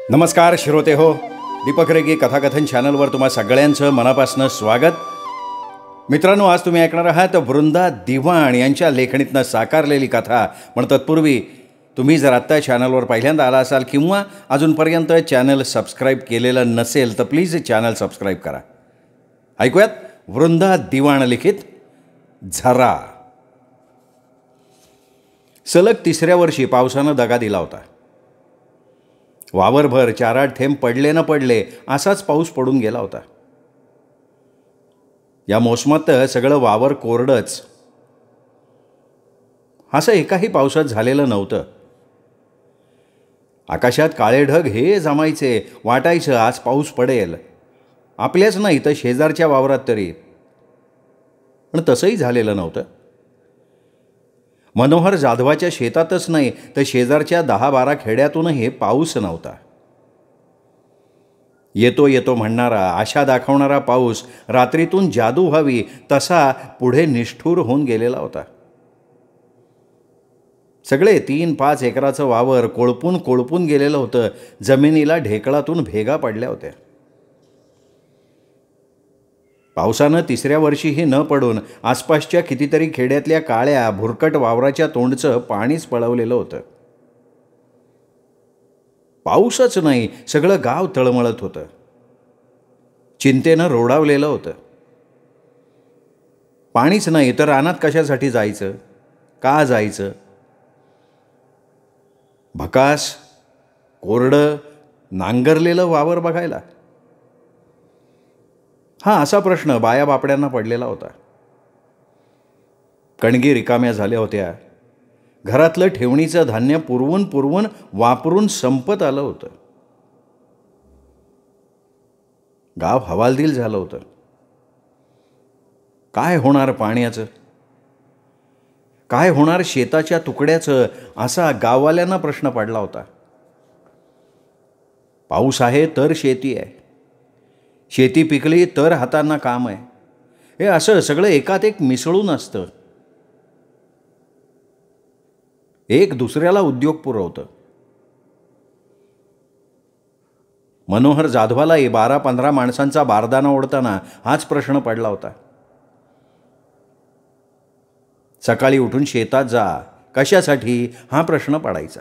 नमस्कार श्रोते हो, दीपक रेगे कथाकथन चॅनलवर तुम्हा सगळ्यांचं मनापासून स्वागत. मित्रांनो, आज तुम्ही ऐकणार आहात वृंदा दिवाण यांच्या लेखणीतनं साकारलेली कथा. पण तत्पूर्वी तुम्ही जर आत्ता चॅनलवर पहिल्यांदा आला असाल किंवा अजूनपर्यंत चॅनल सबस्क्राईब केलेलं नसेल तर प्लीज चॅनल सबस्क्राईब करा. ऐकूयात वृंदा दिवाण लिखित झरा. सलग तिसऱ्या वर्षी पावसानं दगा दिला होता. वावरभर 4-8 थेंब पडले न पडले असाच पाऊस पडून गेला होता. या मोसमात सगळं वावर कोरडंच. असं एकाही पावसात झालेलं नव्हतं. आकाशात काळे ढग हे जमायचे, वाटायचं आज पाऊस पडेल. आपल्याच नाही तर शेजारच्या वावरात तरी. पण तसंही झालेलं नव्हतं. मनोहर जाधवाच्या शेतातच नाही तर शेजारच्या 10-12 खेड्यातूनही पाऊस नव्हता. येतो येतो म्हणणारा, आशा दाखवणारा पाऊस रात्रीतून जादू व्हावी तसा पुढे निष्ठूर होऊन गेलेला होता. सगळे 3-5 एकराचं वावर कोळपून कोळपून गेलेलं होतं. जमिनीला ढेकळातून भेगा पडल्या होत्या. पावसानं तिसऱ्या वर्षीही न पडून आसपासच्या कितीतरी खेड्यातल्या काळ्या भुरकट वावराच्या तोंडचं पाणीच पळवलेलं होतं. पाऊसच नाही, सगळं गाव तळमळत होतं. चिंतेनं रोडावलेलं होतं. पाणीच नाही तर रानात कशासाठी जायचं, का जायचं? भकास कोरडं नांगरलेलं वावर बघायला, हा असा प्रश्न बाया बापड्यांना पडलेला होता. कणगी रिकाम्या झाल्या होत्या. घरातलं ठेवणीचं धान्य पुरवून वापरून संपत आलं होतं. गाव हवालदिल झालं होतं. काय होणार पाण्याचं, काय होणार शेताच्या तुकड्याचं, असा गाववाल्यांना प्रश्न पडला होता. पाऊस आहे तर शेती आहे, शेती पिकली तर हातांना काम आहे. हे असं सगळं एकात एक मिसळून असतं. एक दुसऱ्याला उद्योग पुरवतं. मनोहर जाधवालाही 12-15 माणसांचा बारदाना ओढताना हाच प्रश्न पडला होता. सकाळी उठून शेतात जा, कशासाठी, हा प्रश्न पडायचा.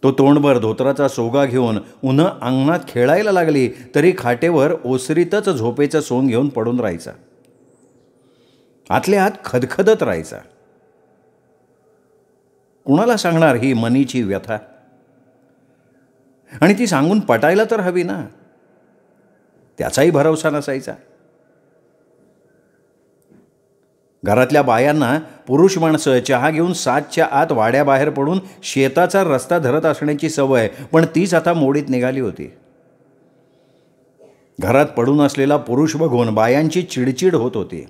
तो तोंडभर धोत्राचा सोगा घेऊन उन्हं अंगणात खेळायला लागली तरी खाटेवर ओसरीतच झोपेचं सोंग घेऊन पडून राहायचा. आतल्या आत खदखदत राहायचा. कुणाला सांगणार ही मनीची व्यथा? आणि ती सांगून पटायला तर हवी ना, त्याचाही भरवसा नसायचा. घरातल्या बायांना पुरुष माणसं चहा घेऊन 7च्या आत वाड्याबाहेर पडून शेताचा रस्ता धरत असण्याची सवय, पण तीच आता मोडीत निघाली होती. घरात पडून असलेला पुरुष बघून बायांची चिडचिड होत होती.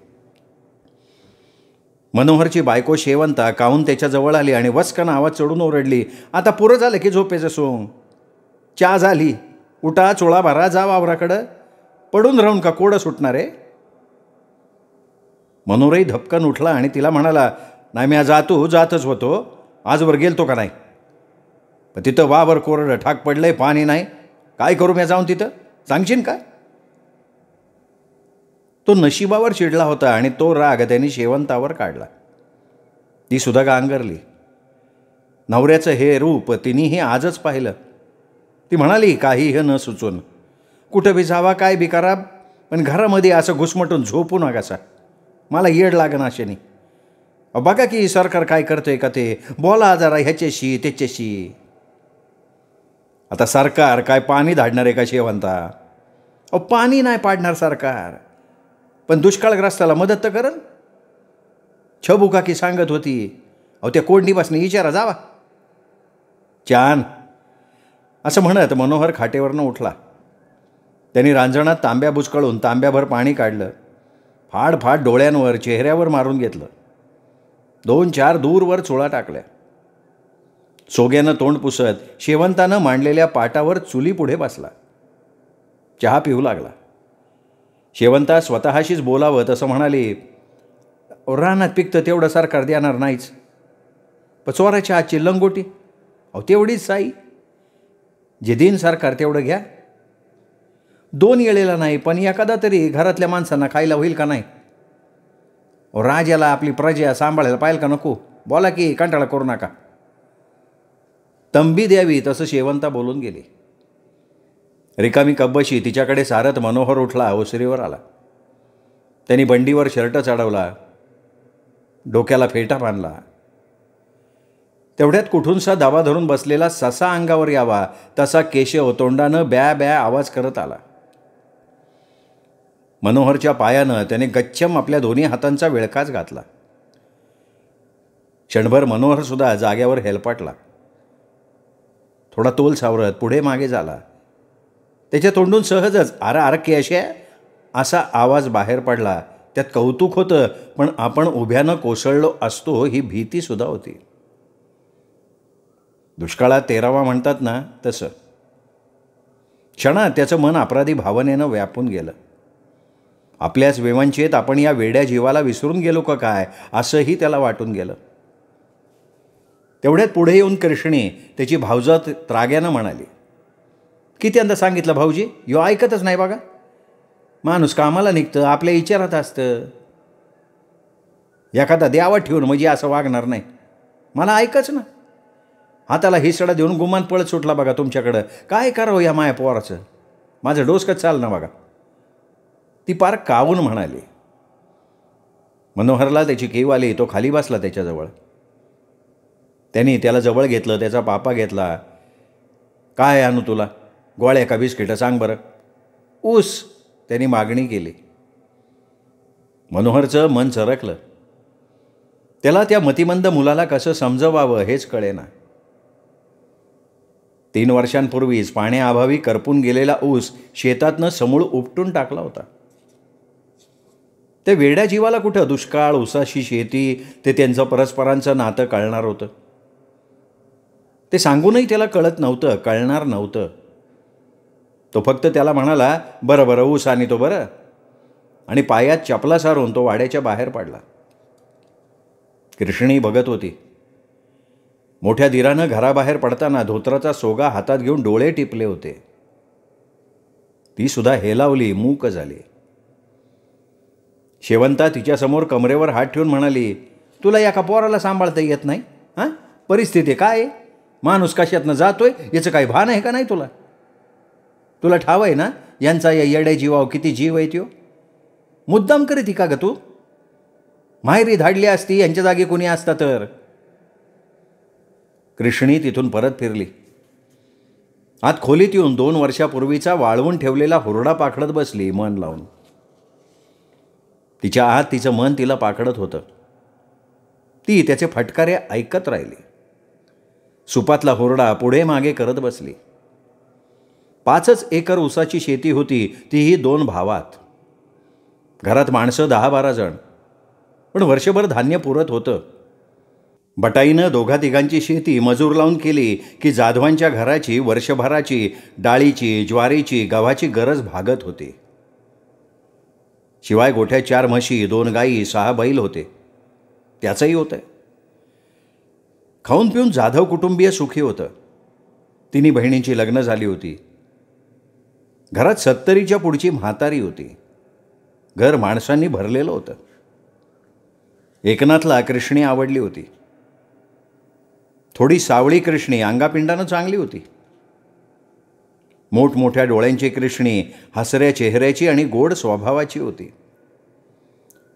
मनोहरची बायको शेवंता काहून त्याच्याजवळ आली आणि वस्कन आवाज चढून ओरडली, आता पुरं झालं की झोपेचं सोंग, चहा झाली, उठा चोळा भरा, जा वावराकडं, पडून राहून का कोडं सुटणार आहे? मनोहरही धपकन उठला आणि तिला म्हणाला, नाही मी जातच होतो, आजवर गेलतो का नाही? पण तिथं वावर कोरडं ठाक पडलंय, पाणी नाही, काय करू मी जाऊन तिथं, सांगशील का? तो नशिबावर चिडला होता आणि तो राग त्यांनी शेवंतावर काढला. ती सुद्धा गांगरली. नवऱ्याचं हे रूप तिनेही आजच पाहिलं. ती म्हणाली, काही हे न सुचून, कुठं बी जावा, काय बी करा, पण घरामध्ये असं घुसमटून झोपू नकासा, मला येड लागन अशाने. बघा की सरकार काय करतंय का ते, बोला जरा ह्याच्याशी त्याच्याशी. आता सरकार काय पाणी धाडणार आहे का शेवंता? पाणी नाही पाडणार सरकार, पण दुष्काळग्रस्ताला मदत तर करन. छबू काकी सांगत होती, त्या कोडणीपासून विचारा जावा. छान, असं म्हणत मनोहर खाटेवरनं उठला. त्यांनी रांजणात तांब्या बुचकळून तांब्याभर पाणी काढलं. फाड डोळ्यांवर चेहऱ्यावर मारून घेतलं. 2-4 दूरवर चोळा टाकल्या. सोग्यानं तोंड पुसत शेवंतानं मांडलेल्या पाटावर चुली पुढे बसला. चहा पिऊ लागला. शेवंता स्वतःशीच बोलावं तसं म्हणाली, रानात पिकतं तेवढं सरकार देणार नाहीच, पण चोराच्या आजची लंगोटी, तेवढीच साई. जे दिन सरकार तेवढं घ्या. 2 येळेला नाही, पण एखादा तरी घरातल्या माणसांना खायला होईल का नाही? राजाला आपली प्रजा सांभाळायला पाहिजे का नको? बोला की, कंटाळा करू नका. तंबी द्यावी तसं शेवंता बोलून गेली. रिकामी कब्बशी तिच्याकडे सारत मनोहर उठला, ओसरीवर आला. त्यांनी बंडीवर शर्ट चढवला, डोक्याला फेटा बांधला. तेवढ्यात कुठूनसा दाबा धरून बसलेला ससा अंगावर यावा तसा केशव तोंडानं ब्या ब्या आवाज करत आला. मनोहरच्या पायानं त्याने गच्छम आपल्या दोन्ही हातांचा विळखाच घातला. क्षणभर मनोहरसुद्धा जाग्यावर हेलपाटला. थोडा तोल सावरत पुढे मागे झाला. त्याच्या तोंडून सहजच आरा आर केशे असा आवाज बाहेर पडला. त्यात कौतुक होतं, पण आपण उभ्यानं कोसळलो असतो ही भीतीसुद्धा होती. दुष्काळात 13वा म्हणतात ना तसं. क्षणात त्याचं मन अपराधी भावनेनं व्यापून गेलं. आपल्याच विवंचेत आपण या वेड्या जीवाला विसरून गेलो का काय, असंही त्याला वाटून गेलं. तेवढ्यात पुढे येऊन कृष्णी त्याची भावजात त्राग्यानं म्हणाली, कित्यांदा सांगितलं भाऊजी, यो ऐकतच नाही बघा. माणूस कामाला निघतं, आपल्या विचारात असतं. एखादा द्यावा ठेवून म्हणजे असं वागणार नाही. मला ऐकच ना. हाताला हिसडा देऊन गुमान पळत सुटला बघा तुमच्याकडं. काय करावं या माया पोराचं? माझं डोसकं चालणं बघा. ती पार कावून म्हणाली. मनोहरला त्याची कीव आली. तो खाली बसला त्याच्याजवळ. त्यांनी त्याला जवळ घेतलं, त्याचा पापा घेतला. काय आणू तुला, गोळ्या का बिस्किटं सांग बरं? ऊस, त्यांनी मागणी केली. मनोहरचं मन सरकलं. त्याला त्या मतिमंद मुलाला कसं समजवावं हेच कळेना. 3 वर्षांपूर्वीच पाण्याअभावी करपून गेलेला ऊस शेतातनं समूळ उपटून टाकला होता. ते वेड्या जीवाला कुठं दुष्काळ, ऊसाशी शेती, ते त्यांचं परस्परांचं नातं कळणार होतं. ते सांगूनही त्याला कळत नव्हतं, कळणार नव्हतं. तो फक्त त्याला म्हणाला, बरं बरं ऊस आणतो बरं, आणि पायात चपला सारून तो वाड्याच्या बाहेर पडला. कृष्णी बघत होती. मोठ्या धीरानं घराबाहेर पडताना धोत्राचा सोगा हातात घेऊन डोळे टिपले होते. ती सुद्धा हेलावली, मूक झाली. शेवंता तिच्यासमोर कमरेवर हात ठेवून म्हणाली, तुला एका पोराला सांभाळता येत नाही? हां, परिस्थिती काय? माणूस कशातनं जातोय याचं काही भान आहे का नाही तुला? तुला ठाव आहे ना यांचा या येड्या जीवाव किती जीव आहे त्यो? मुद्दाम करीती का ग तू? माहेरी धाडली असती यांच्या जागी कोणी असता तर. कृष्णी तिथून परत फिरली. आत खोलीत येऊन 2 वर्षापूर्वीचा वाळवून ठेवलेला हुरडा पाखडत बसली मन लावून. तिच्या आत तिचं मन तिला पाखडत होतं. ती त्याचे फटकारे ऐकत राहिली. सुपातला हुरडा पुढे मागे करत बसली. 5 एकर ऊसाची शेती होती, तीही 2 भावात. घरात माणसं 10-12 जण, पण वर्षभर धान्य पुरत होतं. बटाईनं 2-3 शेती मजूर लावून केली की जाधवांच्या घराची वर्षभराची डाळीची, ज्वारीची, गव्हाची गरज भागत होती. शिवाय गोठ्यात 4 म्हशी, 2 गाई, 6 बैल होते. त्याचंही होतं. खाऊन पिऊन जाधव कुटुंबीय सुखी होतं. 3 बहिणींची लग्न झाली होती. घरात 70च्या पुढची म्हातारी होती. घर माणसांनी भरलेलं होतं. एकनाथला कृष्णी आवडली होती. थोडी सावळी कृष्णी, अंगापिंडानं चांगली होती. मोठमोठ्या डोळ्यांची कृष्णी, हसऱ्या चेहऱ्याची आणि गोड स्वभावाची होती.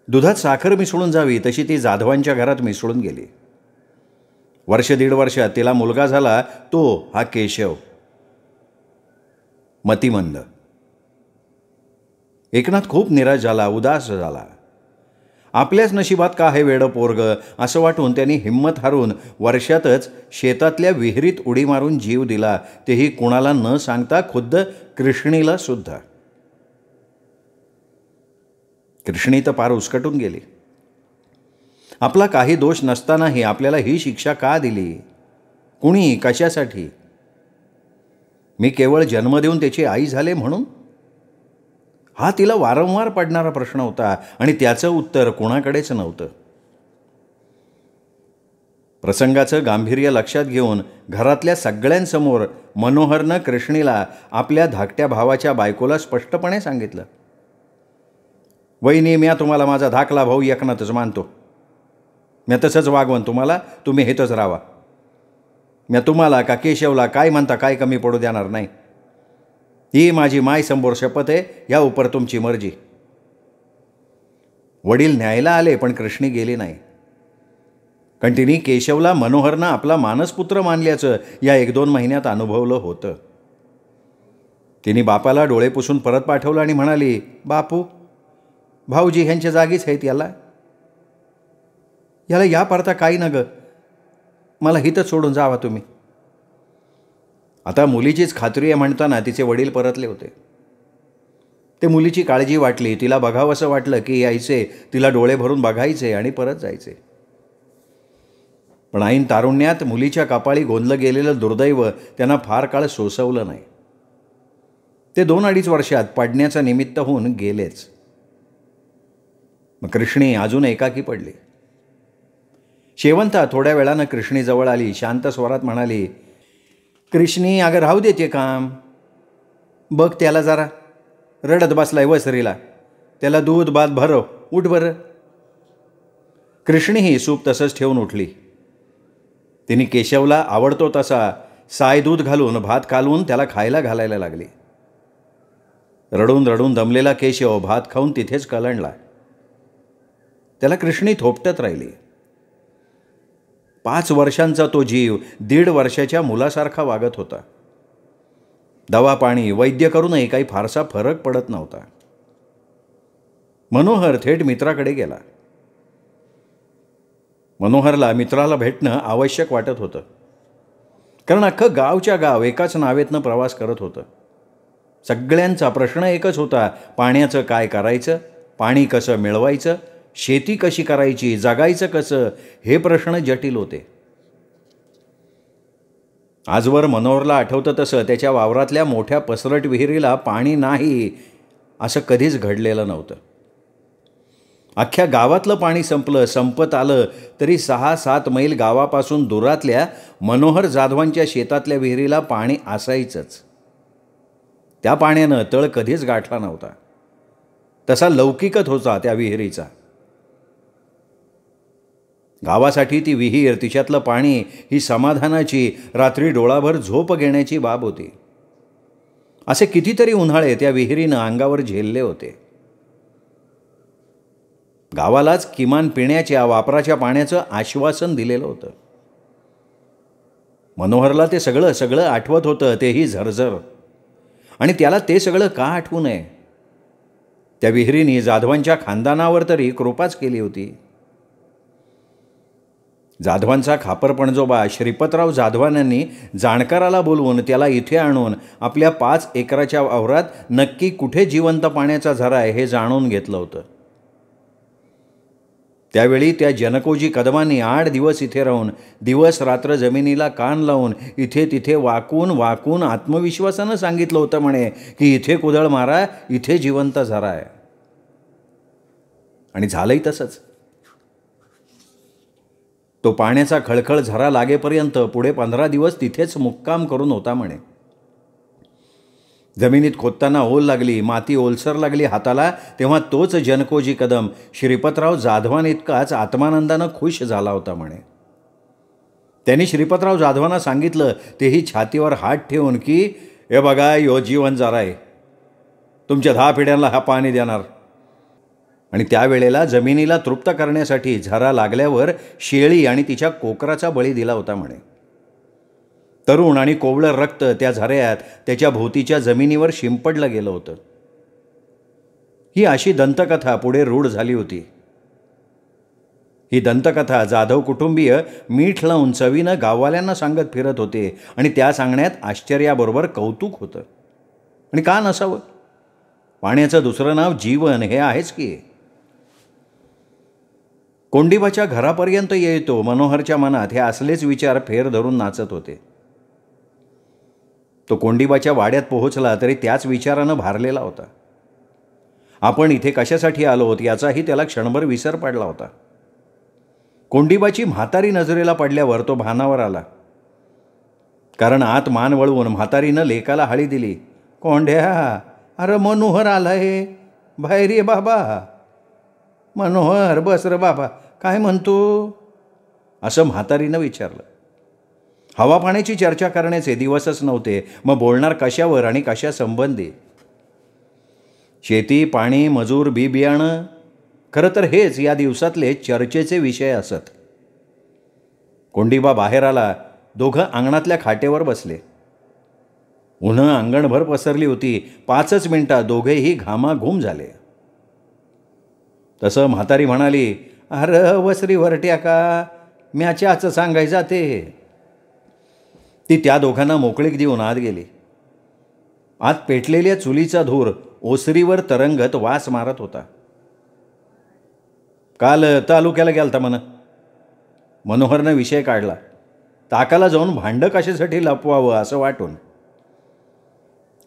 दुधात साखर मिसळून जावी तशी ती जाधवांच्या घरात मिसळून गेली. 1-1.5 वर्षात तिला मुलगा झाला, तो हा केशव. मतिमंद. एकनाथ खूप निराश झाला, उदास झाला. आपल्याच नशिबात का हे वेडं पोरग असं वाटून त्यांनी हिंमत हारून वर्षातच शेतातल्या विहिरीत उडी मारून जीव दिला, तेही कुणाला न सांगता खुद्द कृष्णीला सुद्धा. कृष्णी तर पार उसकटून गेली. आपला काही दोष नसतानाही आपल्याला ही शिक्षा का दिली? कुणी, कशासाठी? मी केवळ जन्म देऊन त्याची आई झाले म्हणून? हा तिला वारंवार पडणारा प्रश्न होता आणि त्याचं उत्तर कोणाकडेच नव्हतं. प्रसंगाचं गांभीर्य लक्षात घेऊन घरातल्या सगळ्यांसमोर मनोहरनं कृष्णीला आपल्या धाकट्या भावाच्या बायकोला स्पष्टपणे सांगितलं, वहिनी, म्या तुम्हाला माझा धाकला भाऊ एकनाथच मानतो. म्या तसंच वागवण तुम्हाला, तुम्ही हेतच राहा. म्या तुम्हाला का केशवला काय म्हणता काय कमी पडू देणार नाही. ही माझी माय समोर शपथ आहे, या उपर तुमची मर्जी. वडील न्यायला आले पण कृष्णी गेली नाही. कारण तिने केशवला मनोहरनं आपला मानसपुत्र मानल्याचं या 1-2 महिन्यात अनुभवलं होतं. तिने बापाला डोळे पुसून परत पाठवलं आणि म्हणाली, बापू, भाऊजी ह्यांच्या जागीच आहेत. याला या परता काही न ग, मला हितच सोडून जावा तुम्ही. आता मुलीचीच खात्री आहे म्हणताना तिचे वडील परतले होते. ते मुलीची काळजी वाटली, तिला बघावंसं वाटलं की यायचे, तिला डोळे भरून बघायचे आणि परत जायचे. पण ऐन तारुण्यात मुलीच्या कपाळी गोंदलं गेलेलं दुर्दैव त्यांना फार काळ सोसवलं नाही. ते 2-2.5 वर्षात पडण्याचं निमित्त होऊन गेलेच. मग कृष्णी अजून एकाकी पडली. शेवंता थोड्या वेळानं कृष्णीजवळ आली, शांत स्वरात म्हणाली, कृष्णी, अगं राहू देते काम. बघ त्याला जरा रडत बसलाय वसरीला, त्याला दूध भात भरव, उठ बरं. कृष्णीही सूप तसंच ठेवून उठली. तिने केशवला आवडतो तसा साय दूध घालून भात कालवून त्याला खायला घालायला लागली. रडून रडून दमलेला केशव भात खाऊन तिथेच कलंडला. त्याला कृष्णी थोपटत राहिली. 5 वर्षांचा तो जीव 1.5 वर्षाच्या मुलासारखा वागत होता. दवा पाणी वैद्य करूनही काही फारसा फरक पडत नव्हता. मनोहर थेट मित्राकडे गेला. मनोहरला मित्राला भेटणं आवश्यक वाटत होतं, कारण अख्खं गावच्या गाव एकाच नावेतनं प्रवास करत होतं. सगळ्यांचा प्रश्न एकच होता, पाण्याचं काय करायचं, पाणी कसं मिळवायचं, शेती कशी करायची, जगायचं कसं, हे प्रश्न जटिल होते. आजवर मनोहरला आठवतं तसं त्याच्या वावरातल्या मोठ्या पसरट विहिरीला पाणी नाही असं कधीच घडलेलं नव्हतं. अख्ख्या गावातलं पाणी संपत आलं तरी 6-7 मैल गावापासून दुरातल्या मनोहर जाधवांच्या शेतातल्या विहिरीला पाणी असायचंच. त्या पाण्यानं तळ कधीच गाठला नव्हता. तसा लौकिकच होता त्या विहिरीचा. गावासाठी ती विहीर, तिच्यातलं पाणी ही समाधानाची, रात्री डोळाभर झोप घेण्याची बाब होती. असे कितीतरी उन्हाळे त्या विहिरीनं अंगावर झेलले होते. गावालाच किमान पिण्याच्या वापराच्या पाण्याचं आश्वासन दिलेलं होतं. मनोहरला ते सगळं आठवत होतं, तेही झरझर. आणि त्याला ते सगळं का आठवू नये? त्या विहिरीने जाधवांच्या खानदानावर तरी कृपाच केली होती. जाधवांचा खापरपणजोबा श्रीपतराव जाधवांनी जाणकाराला बोलवून त्याला इथे आणून आपल्या 5 एकराच्या वावरात नक्की कुठे जिवंत पाण्याचा झरा आहे हे जाणून घेतलं होतं. त्यावेळी त्या जनकोजी कदमांनी 8 दिवस इथे राहून दिवस रात्र जमिनीला कान लावून इथे तिथे वाकून आत्मविश्वासानं सांगितलं होतं म्हणे की इथे कुदळ मारा, इथे जिवंत झरा आहे. आणि झालंही तसंच. तो पाण्याचा खळखळ झरा लागेपर्यंत पुढे 15 दिवस तिथेच मुक्काम करून होता म्हणे. जमिनीत खोदताना ओल लागली, माती ओलसर लागली हाताला, तेव्हा तोच जनकोजी कदम श्रीपतराव जाधवांइतकाच आत्मानंदानं खुश झाला होता म्हणे. त्यांनी श्रीपतराव जाधवांना सांगितलं, तेही छातीवर हात ठेवून, की हे बघा, यो जीवन झरा आहे, तुमच्या 10 पिढ्यांना हा पाणी देणार. आणि त्यावेळेला जमिनीला तृप्त करण्यासाठी झरा लागल्यावर शेळी आणि तिच्या कोकराचा बळी दिला होता म्हणे. तरुण आणि कोवळं रक्त त्या झऱ्यात त्याच्या भोवतीच्या जमिनीवर शिंपडलं गेलं होतं. ही अशी दंतकथा पुढे रूढ झाली होती. ही दंतकथा जाधव कुटुंबीय मीठ लावून चवीनं गाववाल्यांना सांगत फिरत होते आणि त्या सांगण्यात आश्चर्याबरोबर कौतुक होतं. आणि का नसावं? पाण्याचं दुसरं नाव जीवन हे आहेच की. कोंडिबाच्या घरापर्यंत येतो मनोहरच्या मनात हे असलेच विचार फेर धरून नाचत होते. तो कोंडिबाच्या वाड्यात पोहोचला तरी त्याच विचारानं भारलेला होता. आपण इथे कशासाठी आलो आहोत याचाही त्याला क्षणभर विसर पडला होता. कोंडीबाची म्हातारी नजरेला पडल्यावर तो भानावर आला, कारण आत मान वळवून म्हातारीनं लेकाला हाळी दिली. कोंड्या, अरे मनोहर आला हे, बाहेर ये बाबा. मनोहर, बस रे बाबा, काय म्हणतो, असं म्हातारीनं विचारलं. हवा पाण्याची चर्चा करण्याचे दिवसच नव्हते, मग बोलणार कशावर आणि कशा संबंधी? शेती, पाणी, मजूर, बी बियाणं, खरं तर हेच या दिवसातले चर्चेचे विषय असत. कोंडीबा बाहेर आला. दोघं अंगणातल्या खाटेवर बसले. उन्हं अंगणभर पसरली होती. 5च मिनिटात दोघेही घामाघूम झाले. तसं म्हातारी म्हणाली, अरे वसरी वरट्या का, म्याच्याच सांगायचं ते. ती त्या दोघांना मोकळीक देऊन आत गेली. आत पेटलेल्या चुलीचा धूर ओसरीवर तरंगत वास मारत होता. काल तालुक्याला गेलता मनोहरनं विषय काढला. ताकाला जाऊन भांडं कशासाठी लपवावं असं वाटून.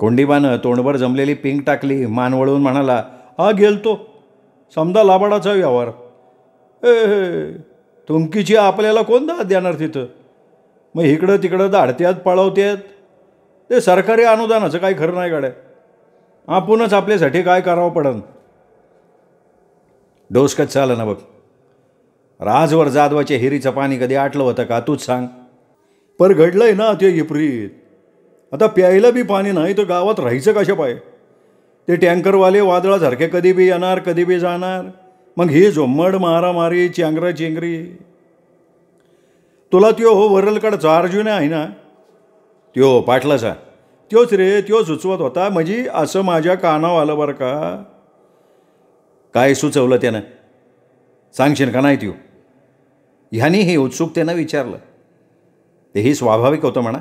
कोंडीबानं तोंडभर जमलेली पिंक टाकली. मान वळवून म्हणाला, हा गेलतो, समजा लाबाडाचा व्यवहार. तुमकीची आपल्याला कोण दाद देणार तिथं? मग इकडं तिकडं दाढत्यात पळवत्यात. ते सरकारी अनुदानाचं काही खरं नाही गाड्या. आपणच आपल्यासाठी काय करावं पडन. डोसकच चालं ना बघ. राजवर जाधवाच्या हिरीचं पाणी कधी आटलं होतं का, तूच सांग. पर घडलंय ना ते विपरीत. आता प्यायला बी पाणी नाही तर गावात राहायचं कशा पाय? ते टँकरवाले वादळासारखे कधी बी येणार, कधी बी जाणार. मग ही झोम्मड, मारामारी, चेंगरा चेंगरी. तुला त्यो हो वरलकडचा अर्जुन आहे ना, त्यो पाटलाचा, त्योच रे, त्यो सुचवत होता. म्हणजे असं माझ्या कानावर आलं बरं का. काय सुचवलं त्यानं, सांगशील का नाही त्यो? ह्यानी हे उत्सुकतेनं विचारलं. तेही स्वाभाविक होतं म्हणा.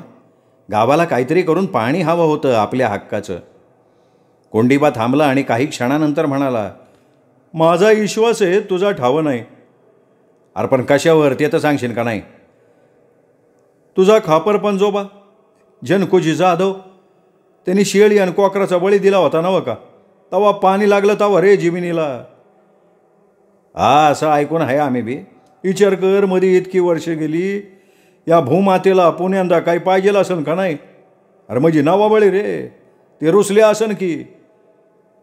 गावाला काहीतरी करून पाणी हवं होतं आपल्या हक्काचं. कोंडीबा थांबला आणि काही क्षणानंतर म्हणाला, माझा विश्वास आहे तुझा ठावं नाही. अरे पण कशावर ते तर सांगशील का नाही? तुझा खापर पंजोबा जनकोजी जाधव, त्यांनी शेळी आणि कोकराचा बळी दिला होता नवं का? तवा पाणी लागलं तवा रे जिमिनीला. हा, असं ऐकून आहे आम्ही बी. विचार कर, मध्ये इतकी वर्ष गेली, या भूमातेला पुण्यांदा काही पाहिजेल असन का नाही? अरे म्हणजे नवा बळी रे, ते रुसले असन की.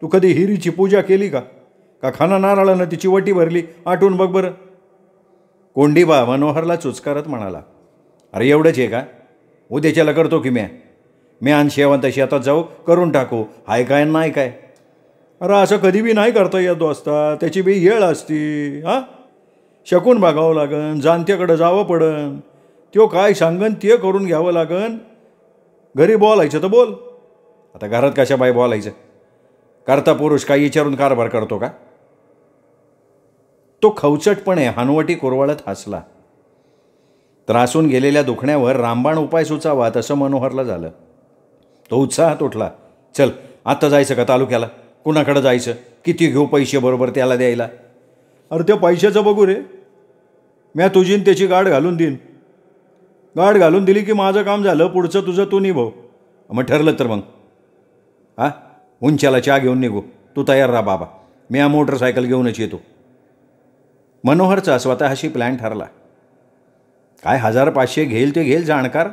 तू कधी हिरीची पूजा केली का? का खाना नारळानं तिची वटी भरली? आठवून बघ बरं. कोंडीबा मनोहरला चुचकारत म्हणाला, अरे एवढंच आहे का? उद्याच्याला करतो की मी आणि शेवंत शेतात जाऊ, करून टाकू. हाय काय नाही काय? अरे असं कधी बी नाही करता येत असता, त्याची बी येळ असती. हां, शकून बघावं लागन, जाणत्याकडं जावं पडन. त्यो काय सांगन ते करून घ्यावं लागन. घरी बोलायचं तर बोल. आता घरात कशा बाई बोलायचं? करता पुरुष काही विचारून कारभार करतो का? तो खवचटपणे हनवटी कुरवळत हसला. त्रासून गेलेल्या दुखण्यावर रामबाण उपाय सुचावा तसं मनोहरला झालं. तो उत्साहात उठला. चल आत्ता जायचं का तालुक्याला? कुणाकडं जायचं? किती घेऊ पैसे बरोबर त्याला द्यायला? अरे त्या पैशाचं बघू रे. म्या तुझीन त्याची गाठ घालून देईन. गाठ घालून दिली की माझं काम झालं. पुढचं तुझं तू निभव. मग ठरलं तर मग हां, उंच्याला चहा घेऊन निघू. तू तयार राहा बाबा, मी हा मोटरसायकल घेऊनच येतो. मनोहरचा स्वतःशी प्लॅन ठरला. काय 1500 घेईल ते घेईल जाणकार,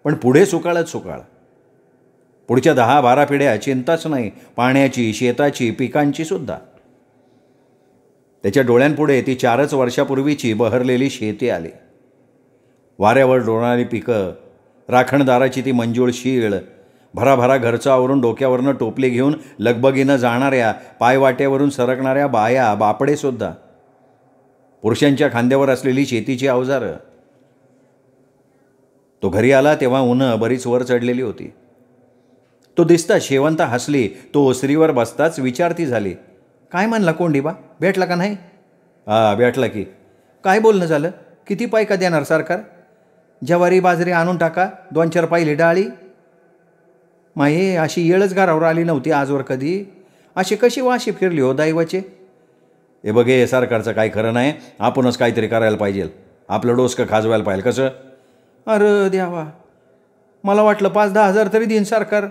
पण पुढे सुकाळच सुकाळ. पुढच्या 10-12 पिढ्या चिंताच नाही, पाण्याची, शेताची, पिकांची सुद्धा. त्याच्या डोळ्यांपुढे ती 4च वर्षापूर्वीची बहरलेली शेती आली. वाऱ्यावर डोळणारी पिकं, राखणदाराची ती मंजूळ शीळ, भराभरा घरचं आवरून डोक्यावरनं टोपली घेऊन लगबगीनं जाणाऱ्या, पायवाट्यावरून सरकणाऱ्या बाया, बापडेसुद्धा, पुरुषांच्या खांद्यावर असलेली शेतीची अवजारं. तो घरी आला तेव्हा उन्हं बरीच वर चढलेली होती. तो दिसता शेवंत हसली. तो ओसरीवर बसताच विचारती झाली, काय म्हणला कोंडीबा, भेटला का नाही? हा, भेटला की. काय बोलणं झालं? किती पायका देणार सरकार? ज्वारी बाजरी आणून टाका, 2-4 पायली डाळी. माये, अशी येळच घरावर आली नव्हती आजवर कधी. अशी कशी वाशी फिरली हो दैवाचे. हे बघे, सरकारचं काही खरं नाही. आपणच काहीतरी करायला पाहिजे. आपलं डोसकं खाजवायला पाहिजे. कसं? अरे देवा, मला वाटलं 5-10 हजार तरी देईन सरकार.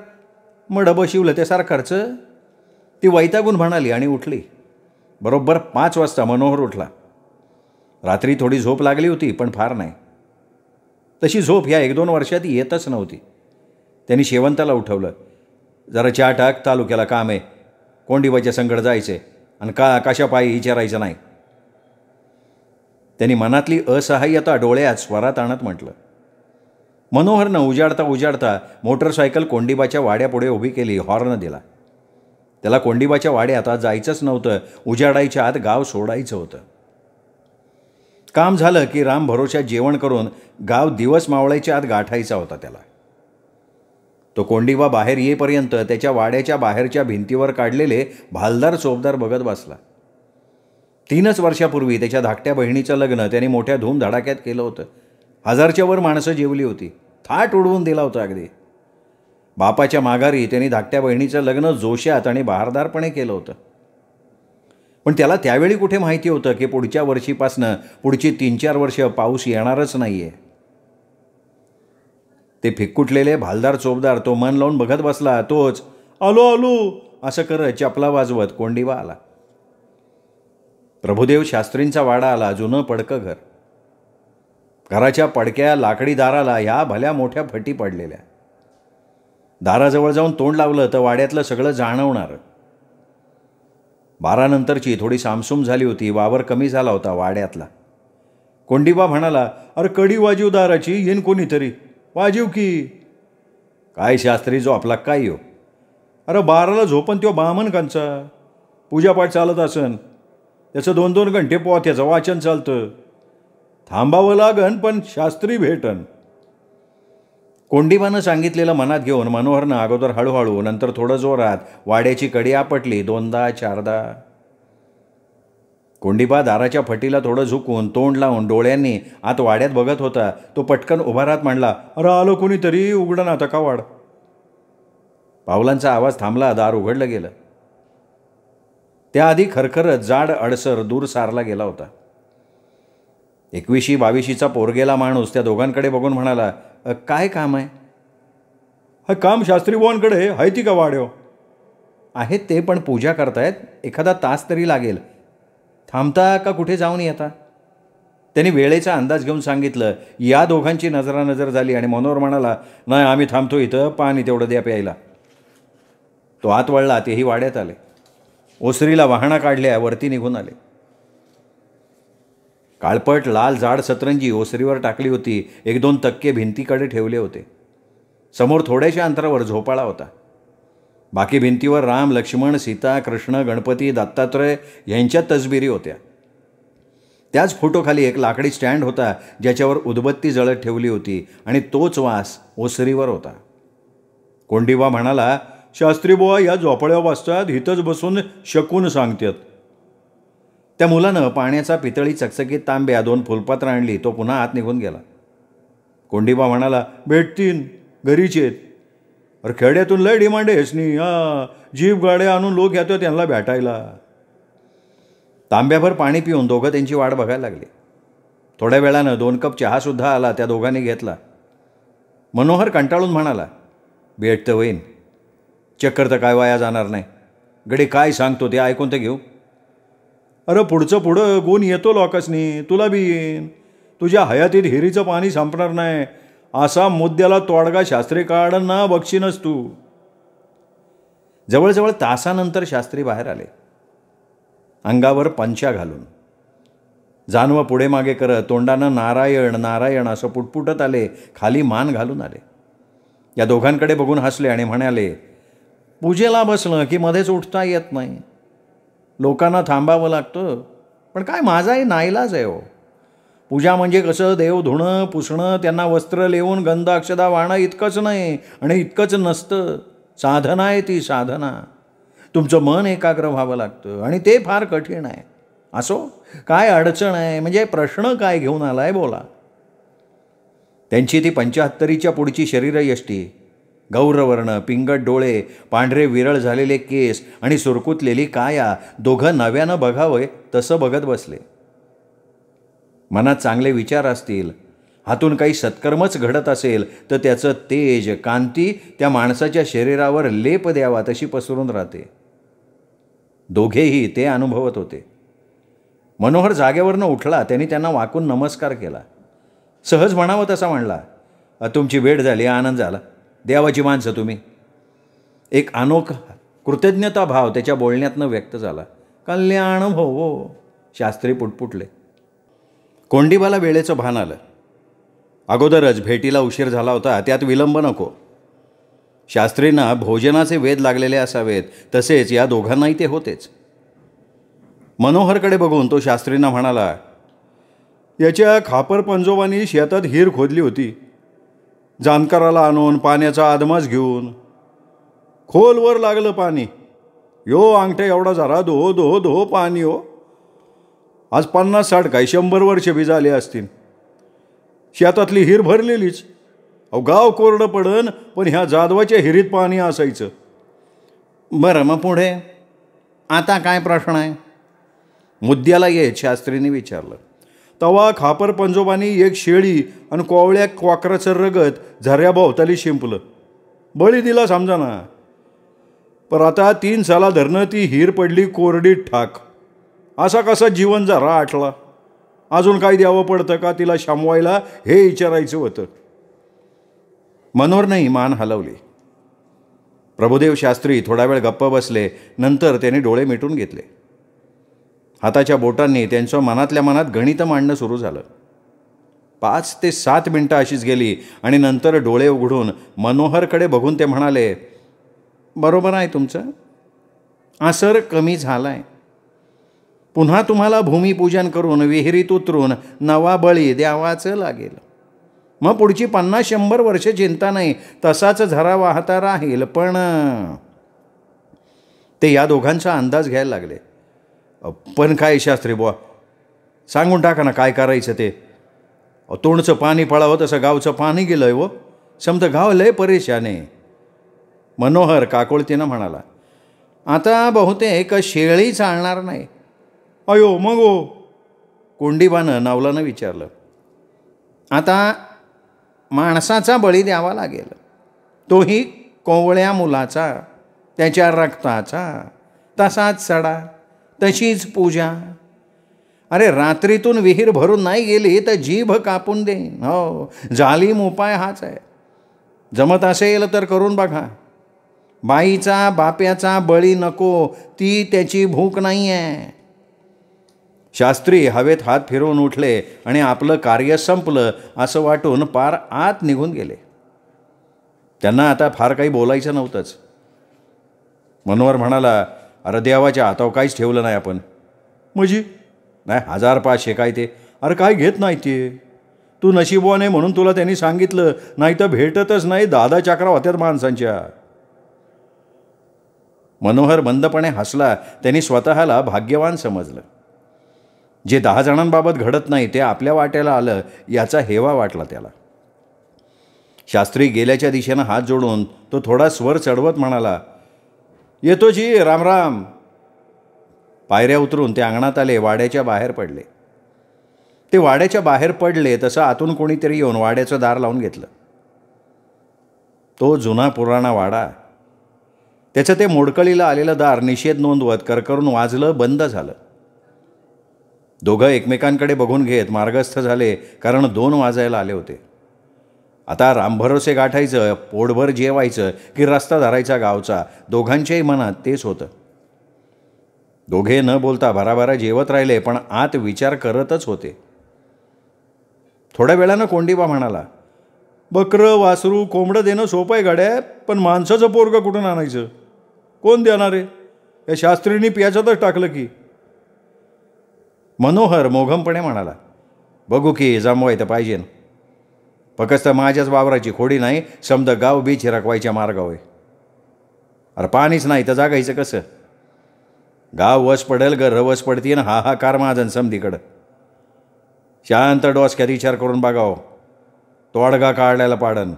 मग डबं शिवलं त्या सरकारचं. ती वैतागून म्हणाली आणि उठली. बरोबर 5 वाजता मनोहर उठला. रात्री थोडी झोप लागली होती, पण फार नाही. तशी झोप ह्या 1-2 वर्षात येतच नव्हती. त्यांनी शेवंताला उठवलं. जरा चहा टाक, तालुक्याला काम आहे, कोंडिबाच्या संगड जायचे आणि कशा पायी विचारायचं नाही. त्यांनी मनातली असहाय्यता डोळ्यात स्वरात आणत म्हटलं. मनोहरनं उजाडता मोटरसायकल कोंडिबाच्या वाड्यापुढे उभी केली, हॉर्न दिला. त्याला कोंडिबाच्या वाड्यात आज जायचंच नव्हतं. उजाडायच्या आत गाव सोडायचं होतं. काम झालं की राम भरोशात जेवण करून गाव दिवस मावळायच्या आत गाठायचा होता त्याला. तो कोंडिबा बाहेर येईपर्यंत त्याच्या वाड्याच्या बाहेरच्या भिंतीवर काढलेले भालदार चोपदार बघत बसला. 3च वर्षापूर्वी त्याच्या धाकट्या बहिणीचं लग्न त्याने मोठ्या धूमधडाक्यात केलं होतं. 1000च्या वर माणसं जेवली होती. थाट उडवून दिला होता अगदी. बापाच्या माघारी त्यांनी धाकट्या बहिणीचं लग्न जोशात आणि बहारदारपणे केलं होतं. पण त्याला त्यावेळी कुठे माहिती होतं की पुढच्या वर्षीपासनं पुढची 3-4 वर्ष पाऊस येणारच नाही आहे. ते फिक्कुटलेले भालदार चोपदार तो मन लावून बघत बसला. तोच आलो आलो असं करत चपला वाजवत कोंडिबा आला. प्रभुदेव शास्त्रींचा वाडा आला. जुनं पडकं घर. घराच्या पडक्या लाकडी दाराला ह्या भल्या मोठ्या फटी पडलेल्या. दाराजवळ जाऊन तोंड लावलं तर वाड्यातलं सगळं जाणवणार. 12 नंतरची थोडी सामसूम झाली होती. वावर कमी झाला होता वाड्यातला. कोंडिबा म्हणाला, अरे कडी वाजीव दाराची, येईन कोणीतरी, वाजीव की. काय शास्त्री जो आपला काय येऊ. अरे 12ला झोपन तो बामन कांचा, पूजापाठ चालत असन, त्याचं 2-2 घंटे पोथ्याचं वाचन चालतं. थांबावं लागन पण शास्त्री भेटन. कोंडिबानं सांगितलेलं मनात घेऊन मनोहरनं अगोदर हळूहळू नंतर थोडं जोरात वाड्याची कडी आपटली. 2दा-4दा. कोंडिबा दाराच्या फटीला थोडं झुकून तोंड लावून डोळ्यांनी आत वाड्यात बघत होता. तो पटकन उभा राहत म्हणला, अरे आलो कोणीतरी, उघडं आता का वाड. पावलांचा आवाज थांबला. दार उघडलं गेलं. त्याआधी खरखरत जाड अडसर दूर सारला गेला होता. 21-22चा पोरगेला माणूस त्या दोघांकडे बघून म्हणाला, काय काम आहे. हा काम शास्त्री बुवांकडे आहे ती का वाड्यो. आहेत ते, पण पूजा करतायत, एखादा तास तरी लागेल. थांबता का कुठे जाऊन येता. त्यांनी वेळेचा अंदाज घेऊन सांगितलं. या दोघांची नजरानजर झाली आणि मनोहर म्हणाला, नाही आम्ही थांबतो इथं, पाणी तेवढं द्या प्यायला. तो आत वळला. तेही वाड्यात आले. ओसरीला वाहणा काढल्या वरती निघून आले. काळपट लाल जाड सतरंजी ओसरीवर टाकली होती. 1-2 तक्के भिंतीकडे ठेवले होते. समोर थोड्याशा अंतरावर झोपाळा होता. बाकी भिंतीवर राम, लक्ष्मण, सीता, कृष्ण, गणपती, दत्तात्रय यांच्या तसबिरी होत्या. त्याच फोटोखाली एक लाकडी स्टँड होता ज्याच्यावर उदबत्ती जळत ठेवली होती आणि तोच वास ओसरीवर होता. कोंडिबा म्हणाला, शास्त्री बुवा या झोपाळ्या वाजतात, इथंच बसून शकून सांगतात. त्या मुलानं पाण्याचा पितळी चकचकीत तांब्या 2 फुलपात्र आणली. तो पुन्हा आत निघून गेला. कोंडिबा म्हणाला, भेटतीन, घरीचेत. अरे खेड्यातून लय डिमांड आहेस नी. जीप गाड्या आणून लोक येतो त्यांना भेटायला. तांब्याभर पाणी पिऊन दोघं त्यांची वाट बघायला लागली. थोड्या वेळानं 2 कप चहासुद्धा आला. त्या दोघांनी घेतला. मनोहर कंटाळून म्हणाला, भेटतं होईन, चक्कर तर काय वाया जाणार नाही. गडी काय सांगतो ते ऐकून तर घेऊ. अरे पुढचं पुढं गुण येतो लोकांसनी, तुला बी येईन. तुझ्या हयातीत हिरीचं पाणी संपणार नाही असा मुद्द्याला तोडगा शास्त्री काढन ना, बघशीनच तू. जवळजवळ तासानंतर शास्त्री बाहेर आले. अंगावर पंचा घालून. जानवं पुढे मागे करत तोंडानं नारायण नारायण असं पुटपुटत आले. खाली मान घालून आले. या दोघांकडे बघून हसले आणि म्हणाले, पूजेला बसलं की मध्येच उठता येत नाही. लोकांना थांबावं लागतं. पण काय माझाही नाईलाज आहे हो. पूजा म्हणजे कसं देव धुणं पुसणं, त्यांना वस्त्र लेवून गंध अक्षदा वाहणं इतकंच नाही आणि इतकंच नसतं. साधना आहे ती साधना. तुमचं मन एकाग्र व्हावं लागतं आणि ते फार कठीण आहे. असो, काय अडचण आहे, म्हणजे प्रश्न काय घेऊन आलाय बोला. त्यांची ती 75च्या पुढची शरीरयष्टी, गौरवर्ण, पिंगट डोळे, पांढरे विरळ झालेले केस आणि सुरकुतलेली काया, दोघं नव्यानं बघावं तसं बघत बसले. मनात चांगले विचार असतील, हातून काही सत्कर्मच घडत असेल तर त्याचं तेज, कांती त्या माणसाच्या शरीरावर लेप द्यावा तशी पसरून राहते. दोघेही ते अनुभवत होते. मनोहर जागेवरनं उठला. त्यांनी त्यांना वाकून नमस्कार केला. सहज म्हणावं तसा म्हणला, तुमची भेट झाली, आनंद झाला. देवाची माणसं तुम्ही. एक अनोखा कृतज्ञता भाव त्याच्या बोलण्यातनं व्यक्त झाला. कल्याण हो. शास्त्री पुटपुटले. कोंडिबाला वेळेचं भान आलं. अगोदरच भेटीला उशीर झाला होता, त्यात विलंब नको. शास्त्रींना भोजनाचे वेध लागलेले असावेत, तसेच या दोघांनाही ते होतेच. मनोहरकडे बघून तो शास्त्रींना म्हणाला, याच्या खापर पंजोबांनी शेतात हिर खोदली होती. जानकराला आणून पाण्याचा आदमास घेऊन खोलवर लागलं पाणी. यो अंगठ्या एवढा जरा धो धो धो पाणी हो. आज 50-60 काय 100 वर्ष बी झाली असतील. शेतातली हिर भरलेलीच. गाव कोरडं पडन, पण ह्या जाधवाच्या हिरीत पाणी असायचं. बरं, मग पुढे आता काय प्रश्न आहे? मुद्द्याला येत शास्त्रींनी विचारलं. तवा खापर पंजोबांनी एक शेळी आणि कोवळ्या क्वाकराचं रगत झऱ्याभोवताली शिंपलं. बळी दिला समजा ना. पण आता 3 साला धरणं ती हिर पडली कोरडी ठाक. असा कसा जीवन जरा आटला. अजून काय द्यावं पडतं का तिला शामवायला, हे विचारायचं होतं. मनोहरनेही मान हलवली. प्रभुदेव शास्त्री थोडा वेळ गप्प बसले. नंतर त्यांनी डोळे मिटून घेतले. हाताच्या बोटांनी त्यांच्या मनातल्या मनात गणित मांडणं सुरू झालं. 5 ते 7 मिनटं अशीच गेली आणि नंतर डोळे उघडून मनोहरकडे बघून ते म्हणाले, बरोबर आहे तुमचं. आसर कमी झाला आहे. पुन्हा तुम्हाला भूमिपूजन करून विहिरीत उतरून नवा बळी द्यावाचं लागेल. मग पुढची 50-100 वर्ष चिंता नाही, तसाच झरा वाहता राहील. ते या दोघांचा अंदाज घ्यायला लागले. पण काय शास्त्री बुवा, सांगून टाका ना काय करायचं ते. तोंडचं पाणी पळावं तसं गावचं पाणी गेलंय व. समजा गाव लय परेशान आहे. मनोहर काकोळतीनं म्हणाला, आता बहुतेक शेळी चालणार नाही. अयो मग हो? कोंडिबानं नावलानं विचारलं. आता माणसाचा बळी द्यावा लागेल. तोही कोवळ्या मुलाचा, त्याच्या रक्ताचा. तसाच सडा, तशीच पूजा. अरे रात्रीतून विहीर भरून नाही गेली तर जीभ कापून देईन. हो, जालीम उपाय हाच आहे. जमत असेल तर करून बघा. बाईचा बाप्याचा बळी नको, ती त्याची भूक नाही आहे. शास्त्री हवेत हात फिरवून उठले आणि आपलं कार्य संपलं असं वाटून पार आत निघून गेले. त्यांना आता फार काही बोलायचं नव्हतंच. मनोहर म्हणाला, अरे देवाच्या हातावर काहीच ठेवलं नाही आपण. म्हणजे नाही, 1000-500 काय ते. अरे काय घेत नाही ते. तू नशीबवान आहे म्हणून तुला त्यांनी सांगितलं, नाही तर भेटतच नाही. 10 चक्रा होत्यात माणसांच्या. मनोहर मंदपणे हसला. त्यांनी स्वतःला भाग्यवान समजलं. जे 10 जणांबाबत घडत नाही ते आपल्या वाट्याला आलं याचा हेवा वाटला त्याला. शास्त्री गेल्याच्या दिशेनं हात जोडून तो थोडा स्वर चढवत म्हणाला, येतो जी, रामराम. पायऱ्या उतरून ते अंगणात आले. वाड्याच्या बाहेर पडले. ते वाड्याच्या बाहेर पडले तसं आतून कोणीतरी येऊन वाड्याचं दार लावून घेतलं. तो जुना पुराणा वाडा. त्याचं ते मोडकळीला आलेलं दार निषेध नोंदवत करकरून वाजलं, बंद झालं. दोघं एकमेकांकडे बघून घेत मार्गस्थ झाले, कारण 2 वाजायला आले होते. आता रामभरोसे गाठायचं, पोटभर जेवायचं की रस्ता धरायचा गावचा. दोघांच्याही मनात तेच होतं. दोघे न बोलता भराभरा जेवत राहिले, पण आत विचार करतच होते. थोड्या वेळानं कोंडिबा म्हणाला, बकरं वासरू कोंबडं देणं सोपं आहे गाड्या, पण माणसाचं पोरगं कुठून आणायचं? कोण देणार आहे? या शास्त्रींनी प्याच्यातच टाकलं की. मनोहर मोघमपणे म्हणाला, बघू की जमवायचं पाहिजे. फक्त माझ्याच वावराची खोडी नाही, समजा गाव बीच रकवायच्या मार्गावर. अरे पाणीच नाही तर जागायचं कसं? गाव वस पडेल, गर वस पडती ना. हाहाकार माझन समधीकडं. शांत डोसक्यात विचार करून बघाव. तोडगा काढल्याला पाडन.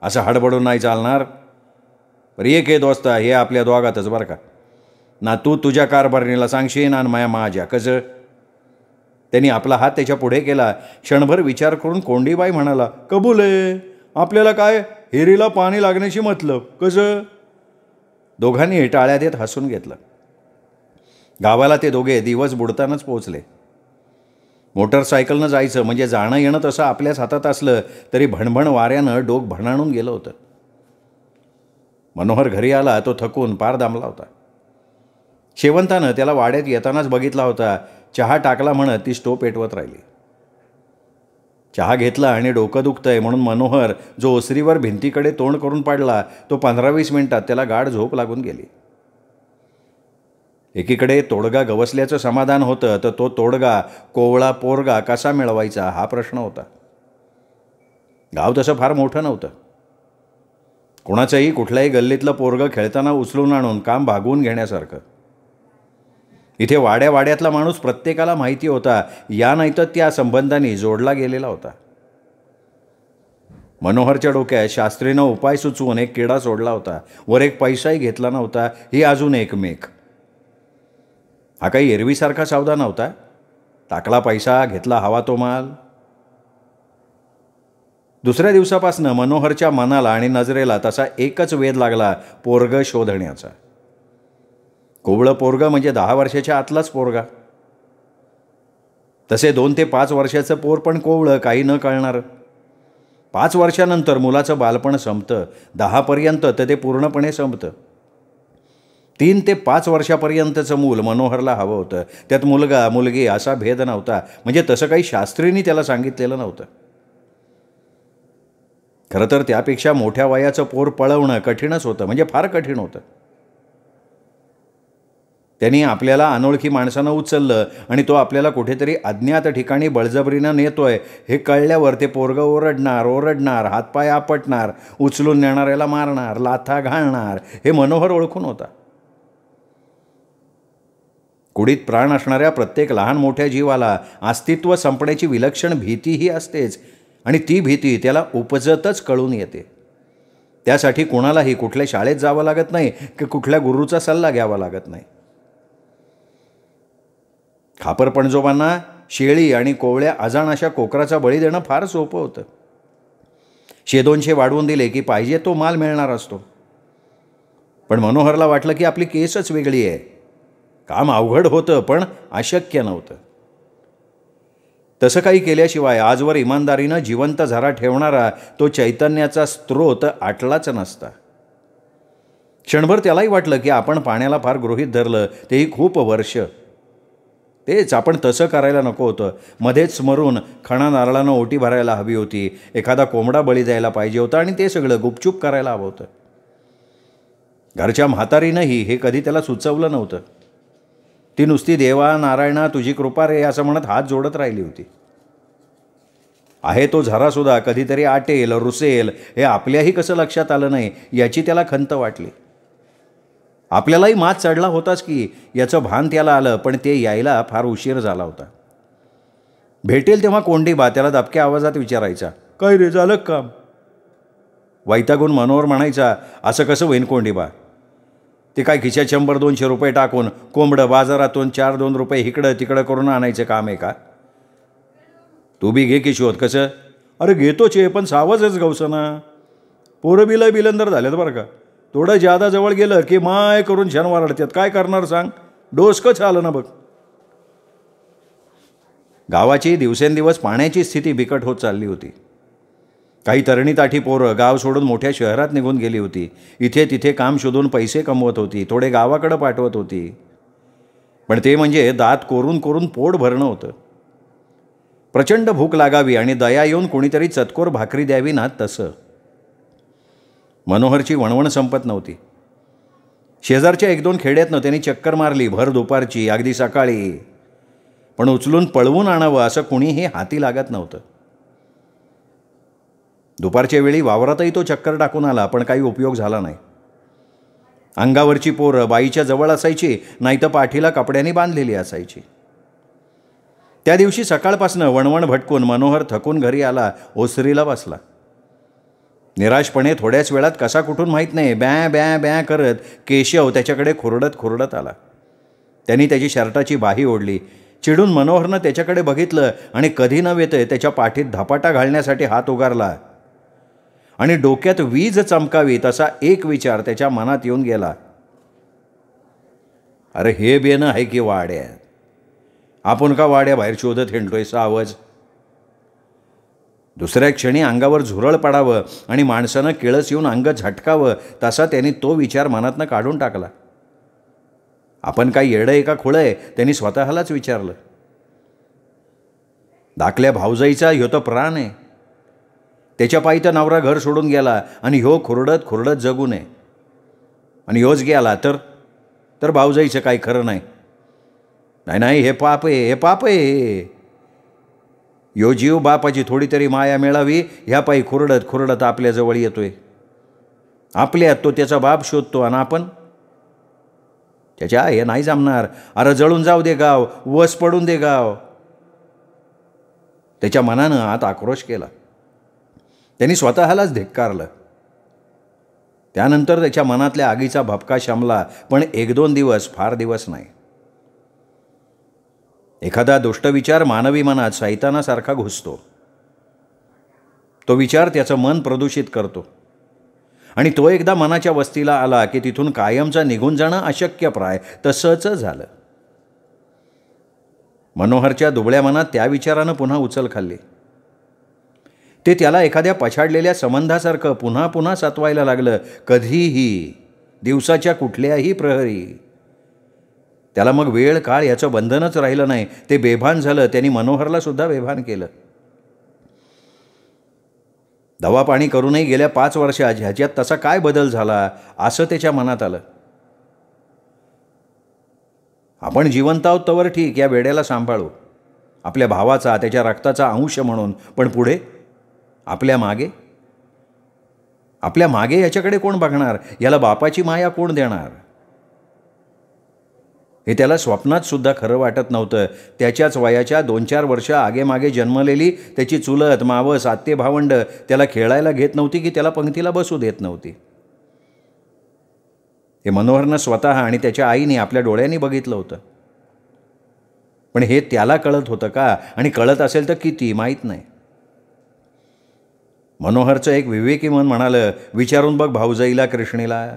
असं हडबडून नाही चालणार. बरं एक आहे दोस्ता, हे आपल्या दोघातच बरं का. ना तू तुझ्या कारभारणीला सांगशील आणि माझ्या कसं. त्यांनी आपला हात त्याच्या पुढे केला. क्षणभर विचार करून कोंडीबाई म्हणाला, कबूल आहे. आपल्याला काय हिरीला पाणी लागण्याची मतलब कसं. दोघांनी टाळ्या देत हसून घेतलं. गावाला ते दोघे दिवस बुडतानाच पोचले. मोटरसायकलनं जायचं म्हणजे जाणं येणं तसं आपल्याच हातात असलं तरी भणभण वाऱ्यानं डोक भणाणून गेलं होतं. मनोहर घरी आला तो थकून पार दमला होता. शेवंतानं त्याला वाड्यात येतानाच बघितला होता. चहा टाकला म्हणत ती स्टोव पेटवत राहिली. चहा घेतला आणि डोकं दुखतंय म्हणून मनोहर जो ओसरीवर भिंतीकडे तोंड करून पाडला तो 15-20 मिनिटात त्याला गाढ झोप लागून गेली. एकीकडे तोडगा गवसल्याचं समाधान होतं तर तो तोडगा कोवळा पोरगा कसा मिळवायचा हा प्रश्न होता. गाव तसं फार मोठं नव्हतं. कोणाचंही कुठल्याही गल्लीतलं पोरगं खेळताना उचलून आणून काम भागवून घेण्यासारखं. इथे वाड्यावाड्यातला माणूस प्रत्येकाला माहिती होता, या नाही तर त्या संबंधांनी जोडला गेलेला होता. मनोहरच्या डोक्यात शास्त्रीनं उपाय सुचवून एक किडा सोडला होता. वर एक पैसाही घेतला नव्हता. ही अजून एक मेख. हा काही एरवीसारखा सौदा नव्हता. टाकला पैसा, घेतला हवा तो माल. दुसऱ्या दिवसापासनं मनोहरच्या मनाला आणि नजरेला तसा एकच वेध लागला, पोरगं शोधण्याचा. कोवळं पोरगं म्हणजे 10 वर्षाच्या आतलाच पोरगा. तसे 2 ते 5 वर्षाचं पोर पण कोवळं, काही न कळणार. 5 वर्षानंतर मुलाचं बालपण संपतं. 10पर्यंत तर ते पूर्णपणे संपतं. 3 ते 5 वर्षापर्यंतचं मूल मनोहरला हवं होतं. त्यात मुलगा मुलगी असा भेद नव्हता. म्हणजे तसं काही शास्त्रींनी त्याला सांगितलेलं नव्हतं. खरं तर त्यापेक्षा मोठ्या वयाचं पोर पळवणं कठीणच होतं. म्हणजे फार कठीण होतं. त्यांनी आपल्याला अनोळखी माणसानं उचललं आणि तो आपल्याला कुठेतरी अज्ञात ठिकाणी बळजबरीनं नेतोय हे कळल्यावर ते पोरगं ओरडणार, हातपाय आपटणार, उचलून नेणाऱ्याला मारणार, लाथा घालणार हे मनोहर ओळखून होता. कुडीत प्राण असणाऱ्या प्रत्येक लहान मोठ्या जीवाला अस्तित्व संपण्याची विलक्षण भीतीही असतेच आणि ती भीती त्याला उपजतच कळून येते. त्यासाठी कोणालाही कुठल्या शाळेत जावं लागत नाही की कुठल्या गुरूचा सल्ला घ्यावा लागत नाही. खापर पणजोबांना शेळी आणि कोवळ्या अजाण अशा कोकराचा बळी देणं फार सोपं होतं. 100-200 वाढवून दिले की पाहिजे तो माल मिळणार असतो. पण मनोहरला वाटलं की आपली केसच वेगळी आहे. काम अवघड होतं पण अशक्य नव्हतं. तसं काही केल्याशिवाय आजवर इमानदारीनं जिवंत झरा ठेवणारा तो चैतन्याचा स्रोत आटलाच नसता. क्षणभर त्यालाही वाटलं की आपण पाण्याला फार गृहीत धरलं, तेही खूप वर्ष. तेच आपण तसं करायला नको होतं. मध्येच स्मरून खणा नारळानं ओटी भरायला हवी होती. एखादा कोंबडा बळी द्यायला पाहिजे होता आणि ते सगळं गुपचूप करायला हवं होतं. घरच्या म्हातारीनंही हे कधी त्याला सुचवलं नव्हतं. ती नुसती देवा नारायणा तुझी कृपा रे असं म्हणत हात जोडत राहिली होती. आहे तो झरासुद्धा कधीतरी आटेल, रुसेल हे आपल्याही कसं लक्षात आलं नाही याची त्याला खंत वाटली. आपल्यालाही मात चढला होताच की याचं भान त्याला आलं, पण ते यायला फार उशीर झाला होता. भेटेल तेव्हा कोंडीबा त्याला दबक्या आवाजात विचारायचा, काय रे झालं काम? वैतागून मनोहर म्हणायचा, असं कसं होईन कोंडीबा? ते काय खिशात 100-200 रुपये टाकून कोंबडं बाजारातून 4-2 रुपये इकडं तिकडं करून आणायचं काम आहे का? तू बी घे की शोध. कसं? अरे घेतोच आहे पण सावजच गवसना. पोरं बिलंदर झालेत बरं का. थोडं जादा जवळ गेलं की माय करून शनिवार अडतात. काय करणार सांग? डोसकंच आलं ना बघ. गावाची दिवसेंदिवस पाण्याची स्थिती बिकट होत चालली होती. काही तरुणी-ताठी पोरं गाव सोडून मोठ्या शहरात निघून गेली होती. इथे तिथे काम शोधून पैसे कमवत होती. थोडे गावाकडं पाठवत होती. पण ते म्हणजे दात कोरून कोरून पोट भरणं होतं. प्रचंड भूक लागावी आणि दया येऊन कोणीतरी चतकोर भाकरी द्यावी ना तसं. मनोहरची वणवण संपत नव्हती. शेजारच्या 1-2 खेड्यातनं त्यांनी चक्कर मारली भर दुपारची, अगदी सकाळी. पण उचलून पळवून आणावं असं कुणीही हाती लागत नव्हतं. दुपारच्या वेळी वावरातही तो चक्कर टाकून आला पण काही उपयोग झाला नाही. अंगावरची पोरं बाईच्या जवळ असायची, नाही तर पाठीला कपड्यांनी बांधलेली असायची. त्या दिवशी सकाळपासनं वणवण भटकून मनोहर थकून घरी आला, ओसरीला बसला. निराशपणे थोड्याच वेळात कसा कुठून माहीत नाही ब्या ब्या ब्या करत केशव त्याच्याकडे खुरडत आला. त्यांनी त्याची शर्टाची बाही ओढली. चिडून मनोहरनं त्याच्याकडे बघितलं आणि कधी नव्हे त्याच्या पाठीत धपाटा घालण्यासाठी हात उगारला आणि डोक्यात वीज चमकावी तसा एक विचार त्याच्या मनात येऊन गेला. अरे हे बेनं आहे की वाड्यात? आपण का वाड्या बाहेर शोधत हिंडतोय सावज. दुसऱ्या क्षणी अंगावर झुरळ पडावं आणि माणसानं किळस येऊन अंग झटकावं तसा त्यांनी तो विचार मनातनं काढून टाकला. आपण काय येडं आहे का खुळं आहे त्यांनी स्वतःलाच विचारलं. धाकल्या भाऊजाईचा ह्यो तर प्राण आहे. त्याच्या पायी तर नवरा घर सोडून गेला आणि ह्यो खुरडत खुरडत जगू नये आणि ह्योच गेला तर भाऊजाईचं काही खरं नाही. नाही हे पाप आहे, हे पाप आहे. यो जीव बापाची थोडी तरी माया मिळावी ह्या पायी खुरडत खुरडत आपल्याजवळ येतोय. आपल्यात तो त्याचा बाप शोधतो आणि आपण त्याच्या हे नाही जमणार. अरे जळून जाऊ दे गाव, वस पडून दे गाव. त्याच्या मनानं आत आक्रोश केला. त्यांनी स्वतःलाच धिक्कारलं. त्यानंतर त्याच्या मनातल्या आगीचा भपका शमला, पण 1-2 दिवस फार दिवस नाही. एखादा दुष्ट विचार मानवी मनात सैतानासारखा घुसतो. तो विचार त्याचं मन प्रदूषित करतो आणि तो एकदा मनाच्या वस्तीला आला की तिथून कायमचा निघून जाणं अशक्यप्राय. तसंच झालं. मनोहरच्या दुबळ्या मनात त्या विचारानं पुन्हा उचल खाल्ली. ते त्याला एखाद्या पछाडलेल्या संबंधासारखं पुन्हा पुन्हा सतवायला लागलं. कधीही, दिवसाच्या कुठल्याही प्रहरी. त्याला मग वेळ काळ याचं बंधनच राहिलं नाही. ते बेभान झालं. त्यांनी मनोहरला सुद्धा बेभान केलं. दवा पाणी करूनही गेल्या 5 वर्षात ह्याच्यात तसा काय बदल झाला असं त्याच्या मनात आलं. आपण जिवंत आहोत तवर ठीक, या वेड्याला सांभाळू, आपल्या भावाचा त्याच्या रक्ताचा अंश म्हणून. पण पुढे आपल्या मागे याच्याकडे कोण बघणार? याला बापाची माया कोण देणार? हे त्याला स्वप्नात सुद्धा खरं वाटत नव्हतं. त्याच्याच वयाच्या 2-4 वर्ष आगेमागे जन्मलेली त्याची चुलत मावस आत्ते भावंड त्याला खेळायला घेत नव्हती की त्याला पंक्तीला बसू देत नव्हती. हे मनोहरनं स्वतः आणि त्याच्या आईने आपल्या डोळ्यांनी बघितलं होतं. पण हे त्याला कळत होतं का? आणि कळत असेल तर किती माहीत नाही. मनोहरचं एक विवेकी मन म्हणालं, विचारून बघ भाऊजाईला, कृष्णेला.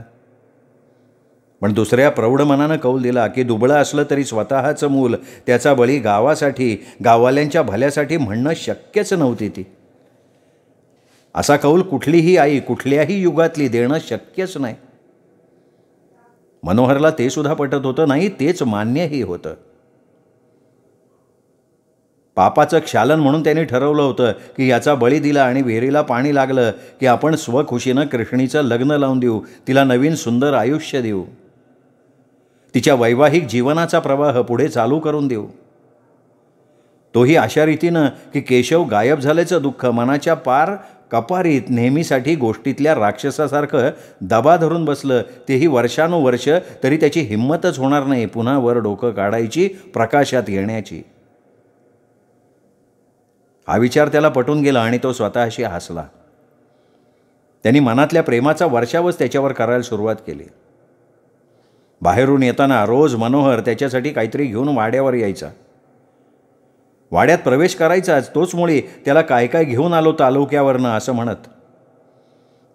पण दुसऱ्या प्रौढ मनानं कौल दिला की दुबळं असलं तरी स्वतःचं मूल, त्याचा बळी गावासाठी, गाववाल्यांच्या भल्यासाठी म्हणणं शक्यच नव्हती ती. असा कौल कुठलीही आई कुठल्याही युगातली देणं शक्यच नाही. मनोहरला ते सुद्धा पटत होतं. नाही, तेच मान्यही होतं. पापाचं क्षालन म्हणून त्यांनी ठरवलं होतं की याचा बळी दिला आणि विहिरीला पाणी लागलं की आपण स्वखुशीनं कृष्णीचं लग्न लावून देऊ, तिला नवीन सुंदर आयुष्य देऊ, तिच्या वैवाहिक जीवनाचा प्रवाह पुढे चालू करून देऊ. तोही अशा रीतीनं की केशव गायब झाल्याचं दुःख मनाच्या पार कपारीत नेहमीसाठी गोष्टीतल्या राक्षसासारखं दबा धरून बसलं. तेही वर्षानुवर्ष, तरी त्याची हिंमतच होणार नाही पुन्हा वर डोकं काढायची, प्रकाशात येण्याची. हा विचार त्याला पटून गेला आणि तो स्वतःशी हसला. त्यांनी मनातल्या प्रेमाचा वर्षावच त्याच्यावर करायला सुरुवात केली. बाहेरून येताना रोज मनोहर त्याच्यासाठी काहीतरी घेऊन वाड्यावर यायचा. वाड्यात प्रवेश करायचाच तोच मुळी त्याला काय काय घेऊन आलो तालुक्यावरनं असं म्हणत.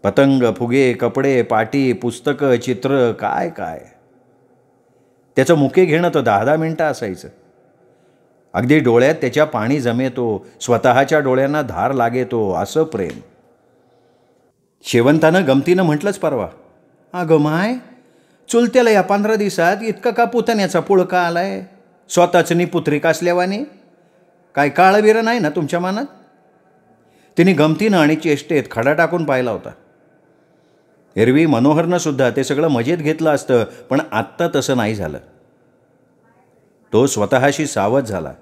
पतंग, फुगे, कपडे, पाटी, पुस्तकं, चित्र, काय काय. त्याचं मुके घेणं तर 10-10 मिनिटं असायचं. अगदी डोळ्यात त्याच्या पाणी जमेतो, स्वतःच्या डोळ्यांना धार लागेतो असं प्रेम. शेवंतानं गमतीनं म्हटलंच परवा, अगं माय, चुलत्याला या 15 दिवसात इतका का पुतण्याचा पुळका आलाय? स्वतःच निपुत्रिक असल्यावानी. काय काळबिरं नाही ना तुमच्या मनात? तिने गमतीनं आणि चेष्टेत खडा टाकून पाहिला होता. एरवी मनोहरनं सुद्धा ते सगळं मजेत घेतलं असतं, पण आत्ता तसं नाही झालं. तो स्वतःशी सावध झाला.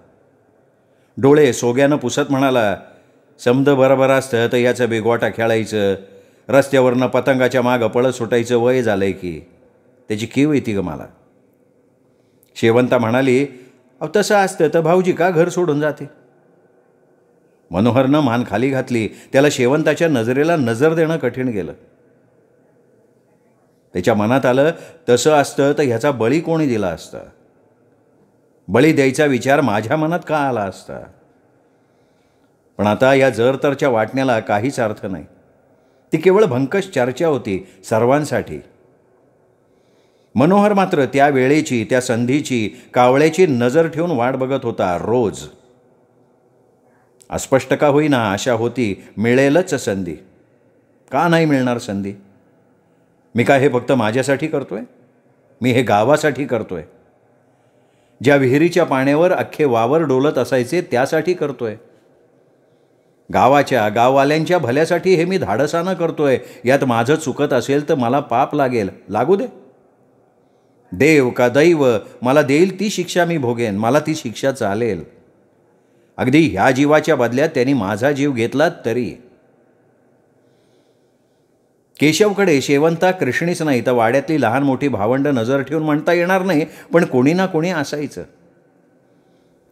डोळे सोग्यानं पुसत म्हणाला, समद बरोबर असतं तर याचं बेगोटा खेळायचं, रस्त्यावरनं पतंगाच्या मागं पळत सुटायचं वय झालंय की. त्याची कीव येते ग मला. शेवंता म्हणाली, अहो तसं असतं तर भाऊजी का घर सोडून जाते? मनोहरनं मान खाली घातली. त्याला शेवंताच्या नजरेला नजर देणं कठीण गेलं. त्याच्या मनात आलं, तसं असतं तर ह्याचा बळी कोणी दिला असता? बळी द्यायचा विचार माझ्या मनात का आला असता? पण आता या जरतरच्या वाटण्याला काहीच अर्थ नाही. ती केवळ भंकश चर्चा होती सर्वांसाठी. मनोहर मात्र त्या वेळेची, त्या संधीची, कावळ्याची नजर ठेवून वाट बघत होता रोज. अस्पष्ट का होईना आशा होती मिळेलच संधी. का नाही मिळणार संधी? मी काय हे फक्त माझ्यासाठी करतोय? मी हे गावासाठी करतोय. ज्या विहिरीच्या पाण्यावर अख्खे वावर डोलत असायचे त्यासाठी करतोय. गावाच्या, गाववाल्यांच्या भल्यासाठी हे मी धाडसानं करतोय. यात माझं चुकत असेल तर मला पाप लागेल, लागू दे. देव का दैव मला देईल ती शिक्षा मी भोगेन, मला ती शिक्षा चालेल. अगदी ह्या जीवाच्या बदल्यात त्यांनी माझा जीव घेतला तरी. केशवकडे शेवंता कृष्णीच नाही तर वाड्यातली लहान मोठी भावंड नजर ठेवून म्हणता येणार नाही, पण कोणी ना कोणी असायचं.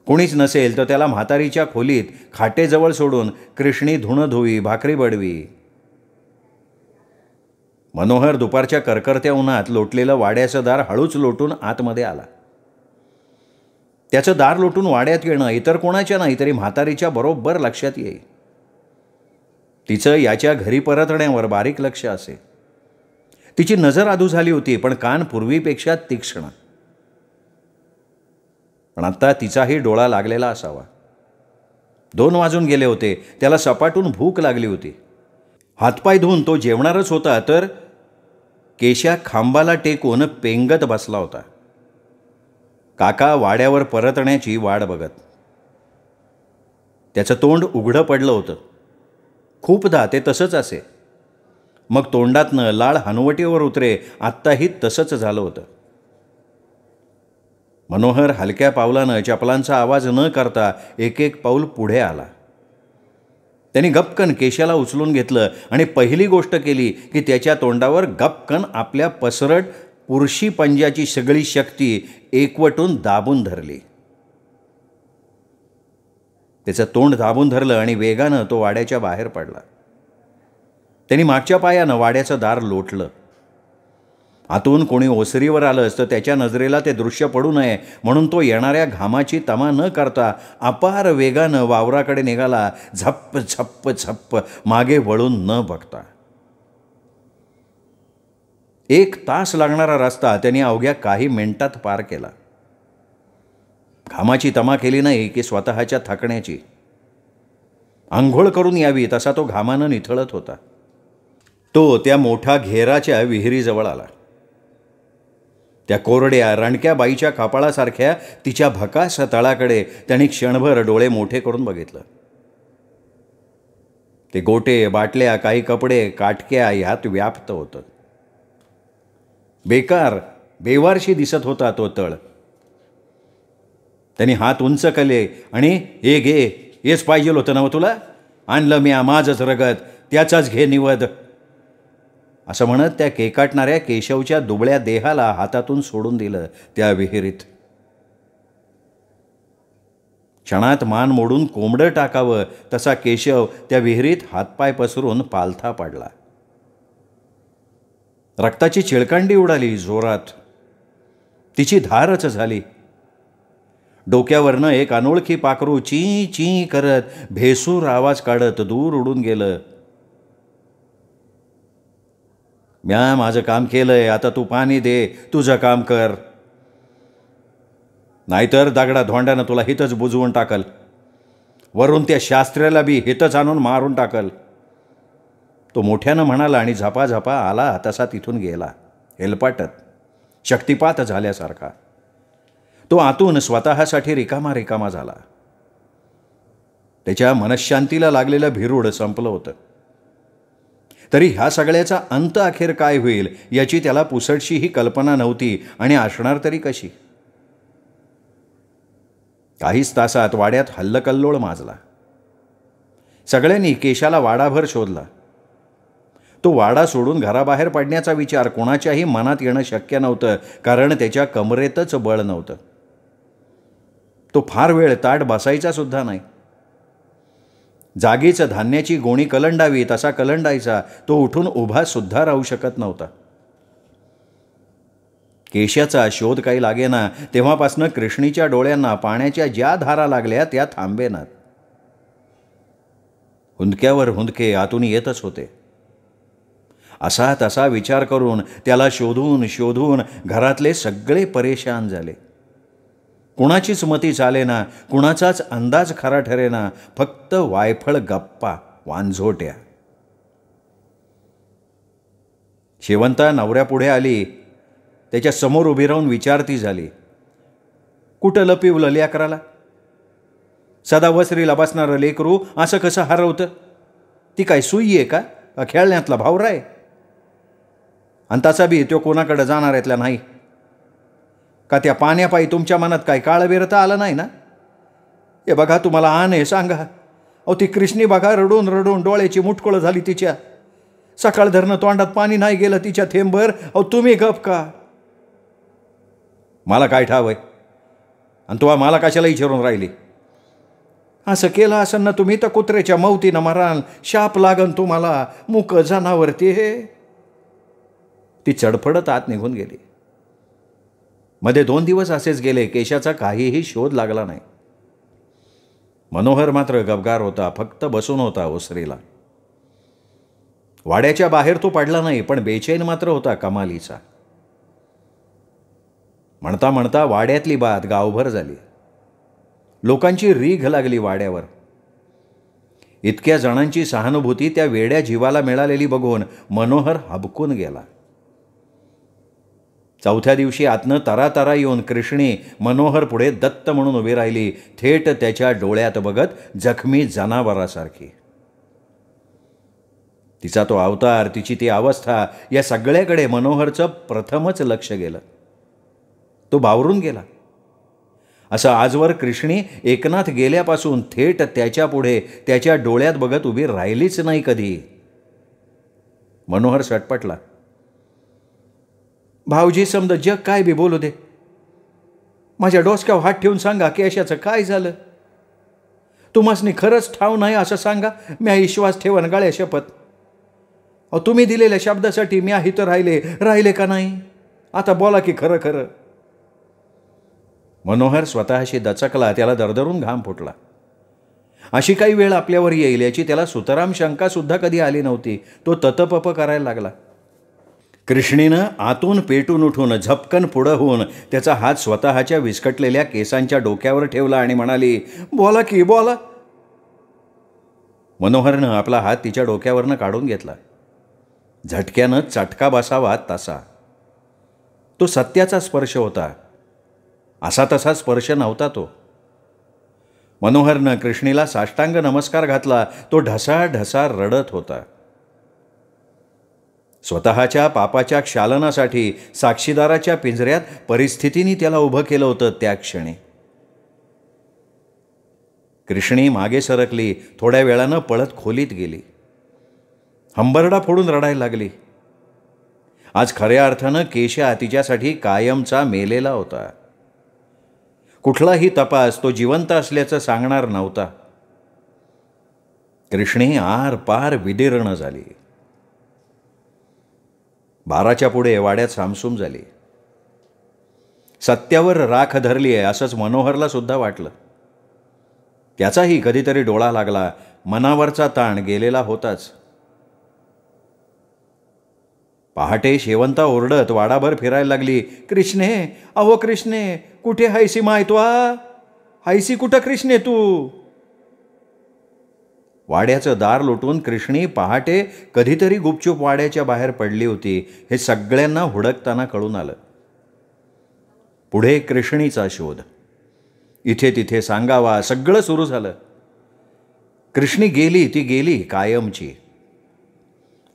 कोणीच नसेल तर त्याला म्हातारीच्या खोलीत खाटेजवळ सोडून कृष्णी धुणं धुवी, भाकरी बडवी. मनोहर दुपारच्या करकरत्या उन्हात लोटलेलं वाड्याचं दार हळूच लोटून आतमध्ये आला. त्याचं दार लोटून वाड्यात येणं इतर कोणाच्या नाही तरी म्हातारीच्या बरोबर लक्षात येई. तिचं याच्या घरी परतण्यावर बारीक लक्ष असे. तिची नजर आधू झाली होती, पण कान पूर्वीपेक्षा तीक्ष्ण. पण आत्ता तिचाही डोळा लागलेला असावा. 2 वाजून गेले होते. त्याला सपाटून भूक लागली होती. हातपाय धुवून तो जेवणारच होता तर केशा खांबाला टेकून पेंगत बसला होता. काका वाड्यावर परतण्याची वाट बघत. त्याचं तोंड उघडं पडलं होतं. खूपदा ते तसंच असे. मग तोंडातनं लाळ हनुवटीवर उतरे. आत्ताही तसंच झालं होतं. मनोहर हलक्या पावलानं चपलांचा आवाज न करता एक एक पाऊल पुढे आला. त्यांनी गपकन केशाला उचलून घेतलं आणि पहिली गोष्ट केली की त्याच्या तोंडावर गपकन आपल्या पसरट पुरुषी पंजाची सगळी शक्ती एकवटून दाबून धरली. त्याचं तोंड दाबून धरलं आणि वेगानं तो वाड्याच्या बाहेर पडला. त्यांनी मागच्या पायानं वाड्याचं दार लोटलं. आतून कोणी ओसरीवर आलंच तर त्याच्या नजरेला ते दृश्य पडू नये म्हणून तो येणाऱ्या घामाची तमा न करता अपार वेगानं वावराकडे निघाला, झप्प झप्प झप्प, मागे वळून न बघता. 1 तास लागणारा रस्ता त्यांनी अवघ्या काही मिनिटात पार केला. घामाची तमा केली नाही की स्वतःच्या थकण्याची. आंघोळ करून यावी तसा तो घामानं निथळत होता. तो त्या मोठ्या घेराच्या विहिरीजवळ आला. त्या कोरड्या रणक्या बाईच्या कपाळासारख्या तिच्या भकास तळाकडे त्यांनी क्षणभर डोळे मोठे करून बघितलं. ते गोटे, बाटल्या, काही कपडे, काटक्या ह्यात व्याप्त होतं. बेकार, बेवारशी दिसत होता तो तळ. त्यांनी हात उंच केले आणि हे घे, हेच पाहिजे होतं ना तुला? आणलं मी माझंच रगत, त्याचाच घे निवद, असं म्हणत त्या केकाटणाऱ्या केशवच्या दुबळ्या देहाला हातातून सोडून दिलं त्या विहिरीत. क्षणात मान मोडून कोंबडं टाकावं तसा केशव त्या विहिरीत हातपाय पसरून पालथा पडला. रक्ताची चिळकांडी उडाली जोरात. तिची धारच झाली. डोक्यावरनं एक अनोळखी पाखरू ची ची करत भेसूर आवाज काढत दूर उडून गेलं. म्या माझं काम केलंय, आता तू पाणी दे, तुझं काम कर, नाहीतर दगडा धोंड्यानं तुला हितच बुजवून टाकल, वरून त्या शास्त्र्याला बी हितच आणून मारून टाकल, तो मोठ्यानं म्हणाला आणि झपाझपा आला तसा तिथून गेला, हेलपाटत, शक्तिपात झाल्यासारखा. तो आतून स्वतःसाठी रिकामा रिकामा झाला. त्याच्या मनःशांतीला लागलेलं भिरूड संपलं होतं. तरी ह्या सगळ्याचा अंत अखेर काय होईल याची त्याला पुसटशीही कल्पना नव्हती आणि असणार तरी कशी. काहीच तासात वाड्यात हल्लकल्लोळ माजला. सगळ्यांनी केशाला वाडाभर शोधला. तो वाडा सोडून घराबाहेर पडण्याचा विचार कोणाच्याही मनात येणं शक्य नव्हतं, कारण त्याच्या कमरेतच बळ नव्हतं. तो फार वेळ ताट बसायचा सुद्धा नाही. जागीच धान्याची गोणी कलंडावी तसा कलंडायचा. तो उठून उभा सुद्धा राहू शकत नव्हता. केशाचा शोध काही लागेना तेव्हापासनं कृष्णीच्या डोळ्यांना पाण्याच्या ज्या धारा लागल्या त्या थांबेनात. हुंदक्यावर हुंदके आतून येतच होते. असा तसा विचार करून त्याला शोधून शोधून घरातले सगळे परेशान झाले. कुणाचीच मती चालेना, कुणाचाच अंदाज खरा ठरेना, फक्त वायफळ गप्पा, वांझोट्या. शेवंता नवऱ्यापुढे आली. त्याच्या समोर उभी राहून विचारती झाली, कुठं लपिवलं लेकराला? सदा वसरीला बसणारं लेकरू असं कसं हरवतं? ती काय सुई आहे का खेळण्यातला भावरा आहे? आणि तसा बी तो कोणाकडे जाणार यातला नाही का? त्या पाण्यापायी तुमच्या मनात काय काळं बिरता आलं नाही ना? हे बघा, तुम्हाला आण आहे सांगा. अहो, ती कृष्णी बघा रडून रडून डोळ्याची मुटकुळं झाली तिच्या. सकाळ धरणं तोंडात पाणी नाही गेलं तिच्या थेंबर. अहो, तुम्ही गप का? मला काय ठाव आहे? आणि तू मला कशाला विचारून राहिली? असं केलं असं ना तुम्ही तर कुत्र्याच्या मौतीनं मराल, शाप लागन तुम्हाला, मुक जनावर ते. ती चडफडत आत निघून गेली. मध्ये 2 दिवस असेच गेले. केशाचा काहीही शोध लागला नाही. मनोहर मात्र गबगार होता. फक्त बसून होता ओसरीला. वाड्याच्या बाहेर तो पडला नाही, पण बेचैन मात्र होता कमालीचा. म्हणता म्हणता वाड्यातली बात गावभर झाली. लोकांची रीघ लागली वाड्यावर. इतक्या जणांची सहानुभूती त्या वेड्या जीवाला मिळालेली बघून मनोहर हबकून गेला. 4थ्या दिवशी आतनं तरातरा येऊन कृष्णी मनोहर पुढे दत्त म्हणून उभी राहिली, थेट त्याच्या डोळ्यात बघत जखमी जनावरासारखी. तिचा तो अवतार, तिची ती अवस्था, या सगळ्याकडे मनोहरचं प्रथमच लक्ष गेलं. तो बावरून गेला. असं आजवर कृष्णी एकनाथ गेल्यापासून थेट त्याच्या पुढे त्याच्या डोळ्यात बघत उभी राहिलीच नाही कधी. मनोहर सटपटला. भाऊजी, समजा जग काय बी बोलू दे, माझ्या डोसक्यावर हात ठेवून सांगा की अशाचं काय झालं? तुम्हासनी खरंच ठाव नाही असं सांगा. मी विश्वास ठेवन गळ्या शपथ. अहो, तुम्ही दिलेल्या शब्दासाठी मी इथं राहिले का नाही? आता बोला की खरं खरं. मनोहर स्वतःशी दचकला. त्याला दरदरून घाम फुटला. अशी काही वेळ आपल्यावर येईल याची त्याला सुतराम शंका सुद्धा कधी आली नव्हती. तो ततपप करायला लागला. कृष्णीनं आतून पेटून उठून झपकन पुढं होऊन त्याचा हात स्वतःच्या विस्कटलेल्या केसांच्या डोक्यावर ठेवला आणि म्हणाली, बोला की बोला. मनोहरनं आपला हात तिच्या डोक्यावरनं काढून घेतला. झटक्यानं चटका बसावा तसा. तो सत्याचा स्पर्श होता. असा तसा स्पर्श नव्हता तो. मनोहरनं कृष्णीला साष्टांग नमस्कार घातला. तो ढसाढसा रडत होता. स्वतःच्या पापाच्या क्षालनासाठी साक्षीदाराच्या पिंजऱ्यात परिस्थितीने त्याला उभं केलं होतं त्या क्षणी. कृष्णी मागे सरकली. थोड्या वेळानं पळत खोलीत गेली. हंबरडा फोडून रडायला लागली. आज खऱ्या अर्थानं केशा तिच्यासाठी कायमचा मेलेला होता. कुठलाही तपास तो जिवंत असल्याचं सांगणार नव्हता. कृष्णी आर पार विदीर्ण झाली. 12च्या पुढे वाड्यात सामसूम झाली. सत्यावर राख धरली आहे असंच मनोहरला सुद्धा वाटलं. त्याचाही कधीतरी डोळा लागला. मनावरचा ताण गेलेला होताच. पहाटे शेवंता ओरडत वाडाभर फिरायला लागली. कृष्णे, अहो कृष्णे, कुठे हायसी माय तू? हायसी कुठं कृष्णे तू? वाड्याचं दार लोटून कृष्णी पहाटे कधीतरी गुपचूप वाड्याच्या बाहेर पडली होती हे सगळ्यांना हुडकताना कळून आलं. पुढे कृष्णीचा शोध. इथे तिथे सांगावा सगळं सुरू झालं. कृष्णी गेली, ती गेली कायमची.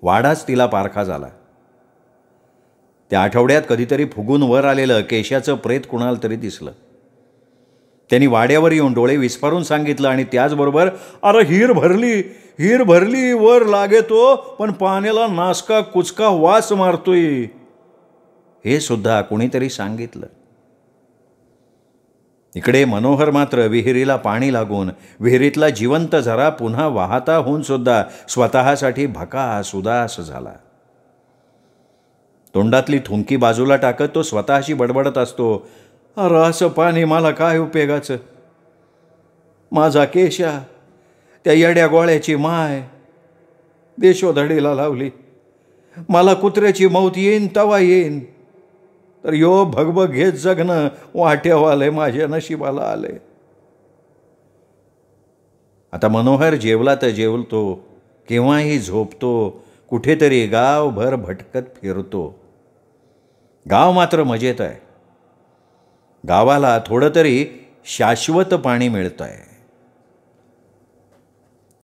वाडाच तिला पारखा झाला. त्या आठवड्यात कधीतरी फुगून वर आलेलं केशाचं प्रेत कुणाला तरी दिसलं. त्यांनी वाड्यावर येऊन डोळे विस्फारून सांगितलं आणि त्याचबरोबर, अरे हिर भरली वर लागेतो पण पाण्याला नासका कुचका वास मारतोय, हे सुद्धा कुणीतरी सांगितलं. इकडे मनोहर मात्र विहिरीला पाणी लागून विहिरीतला जिवंत झरा पुन्हा वाहता होऊन सुद्धा स्वतःसाठी भकास उदास झाला. तोंडातली थुंकी बाजूला टाकत तो स्वतःशी बडबडत असतो, अरे असं पाणी मला काय उपयोगाचं? माझा केशा त्या येड्या गोळ्याची माय देशोधडीला लावली मला कुत्र्याची मौत येईन तवा येईन, तर यो भगभग घेत जगणं वाट्यावर आलंय, माझ्या नशिबाला आलंय. आता मनोहर जेवला तर जेवतो, केव्हाही झोपतो, कुठेतरी गावभर भटकत फिरतो. गाव मात्र मजेत आहे. गावाला थोडं तरी शाश्वत पाणी मिळतं आहे.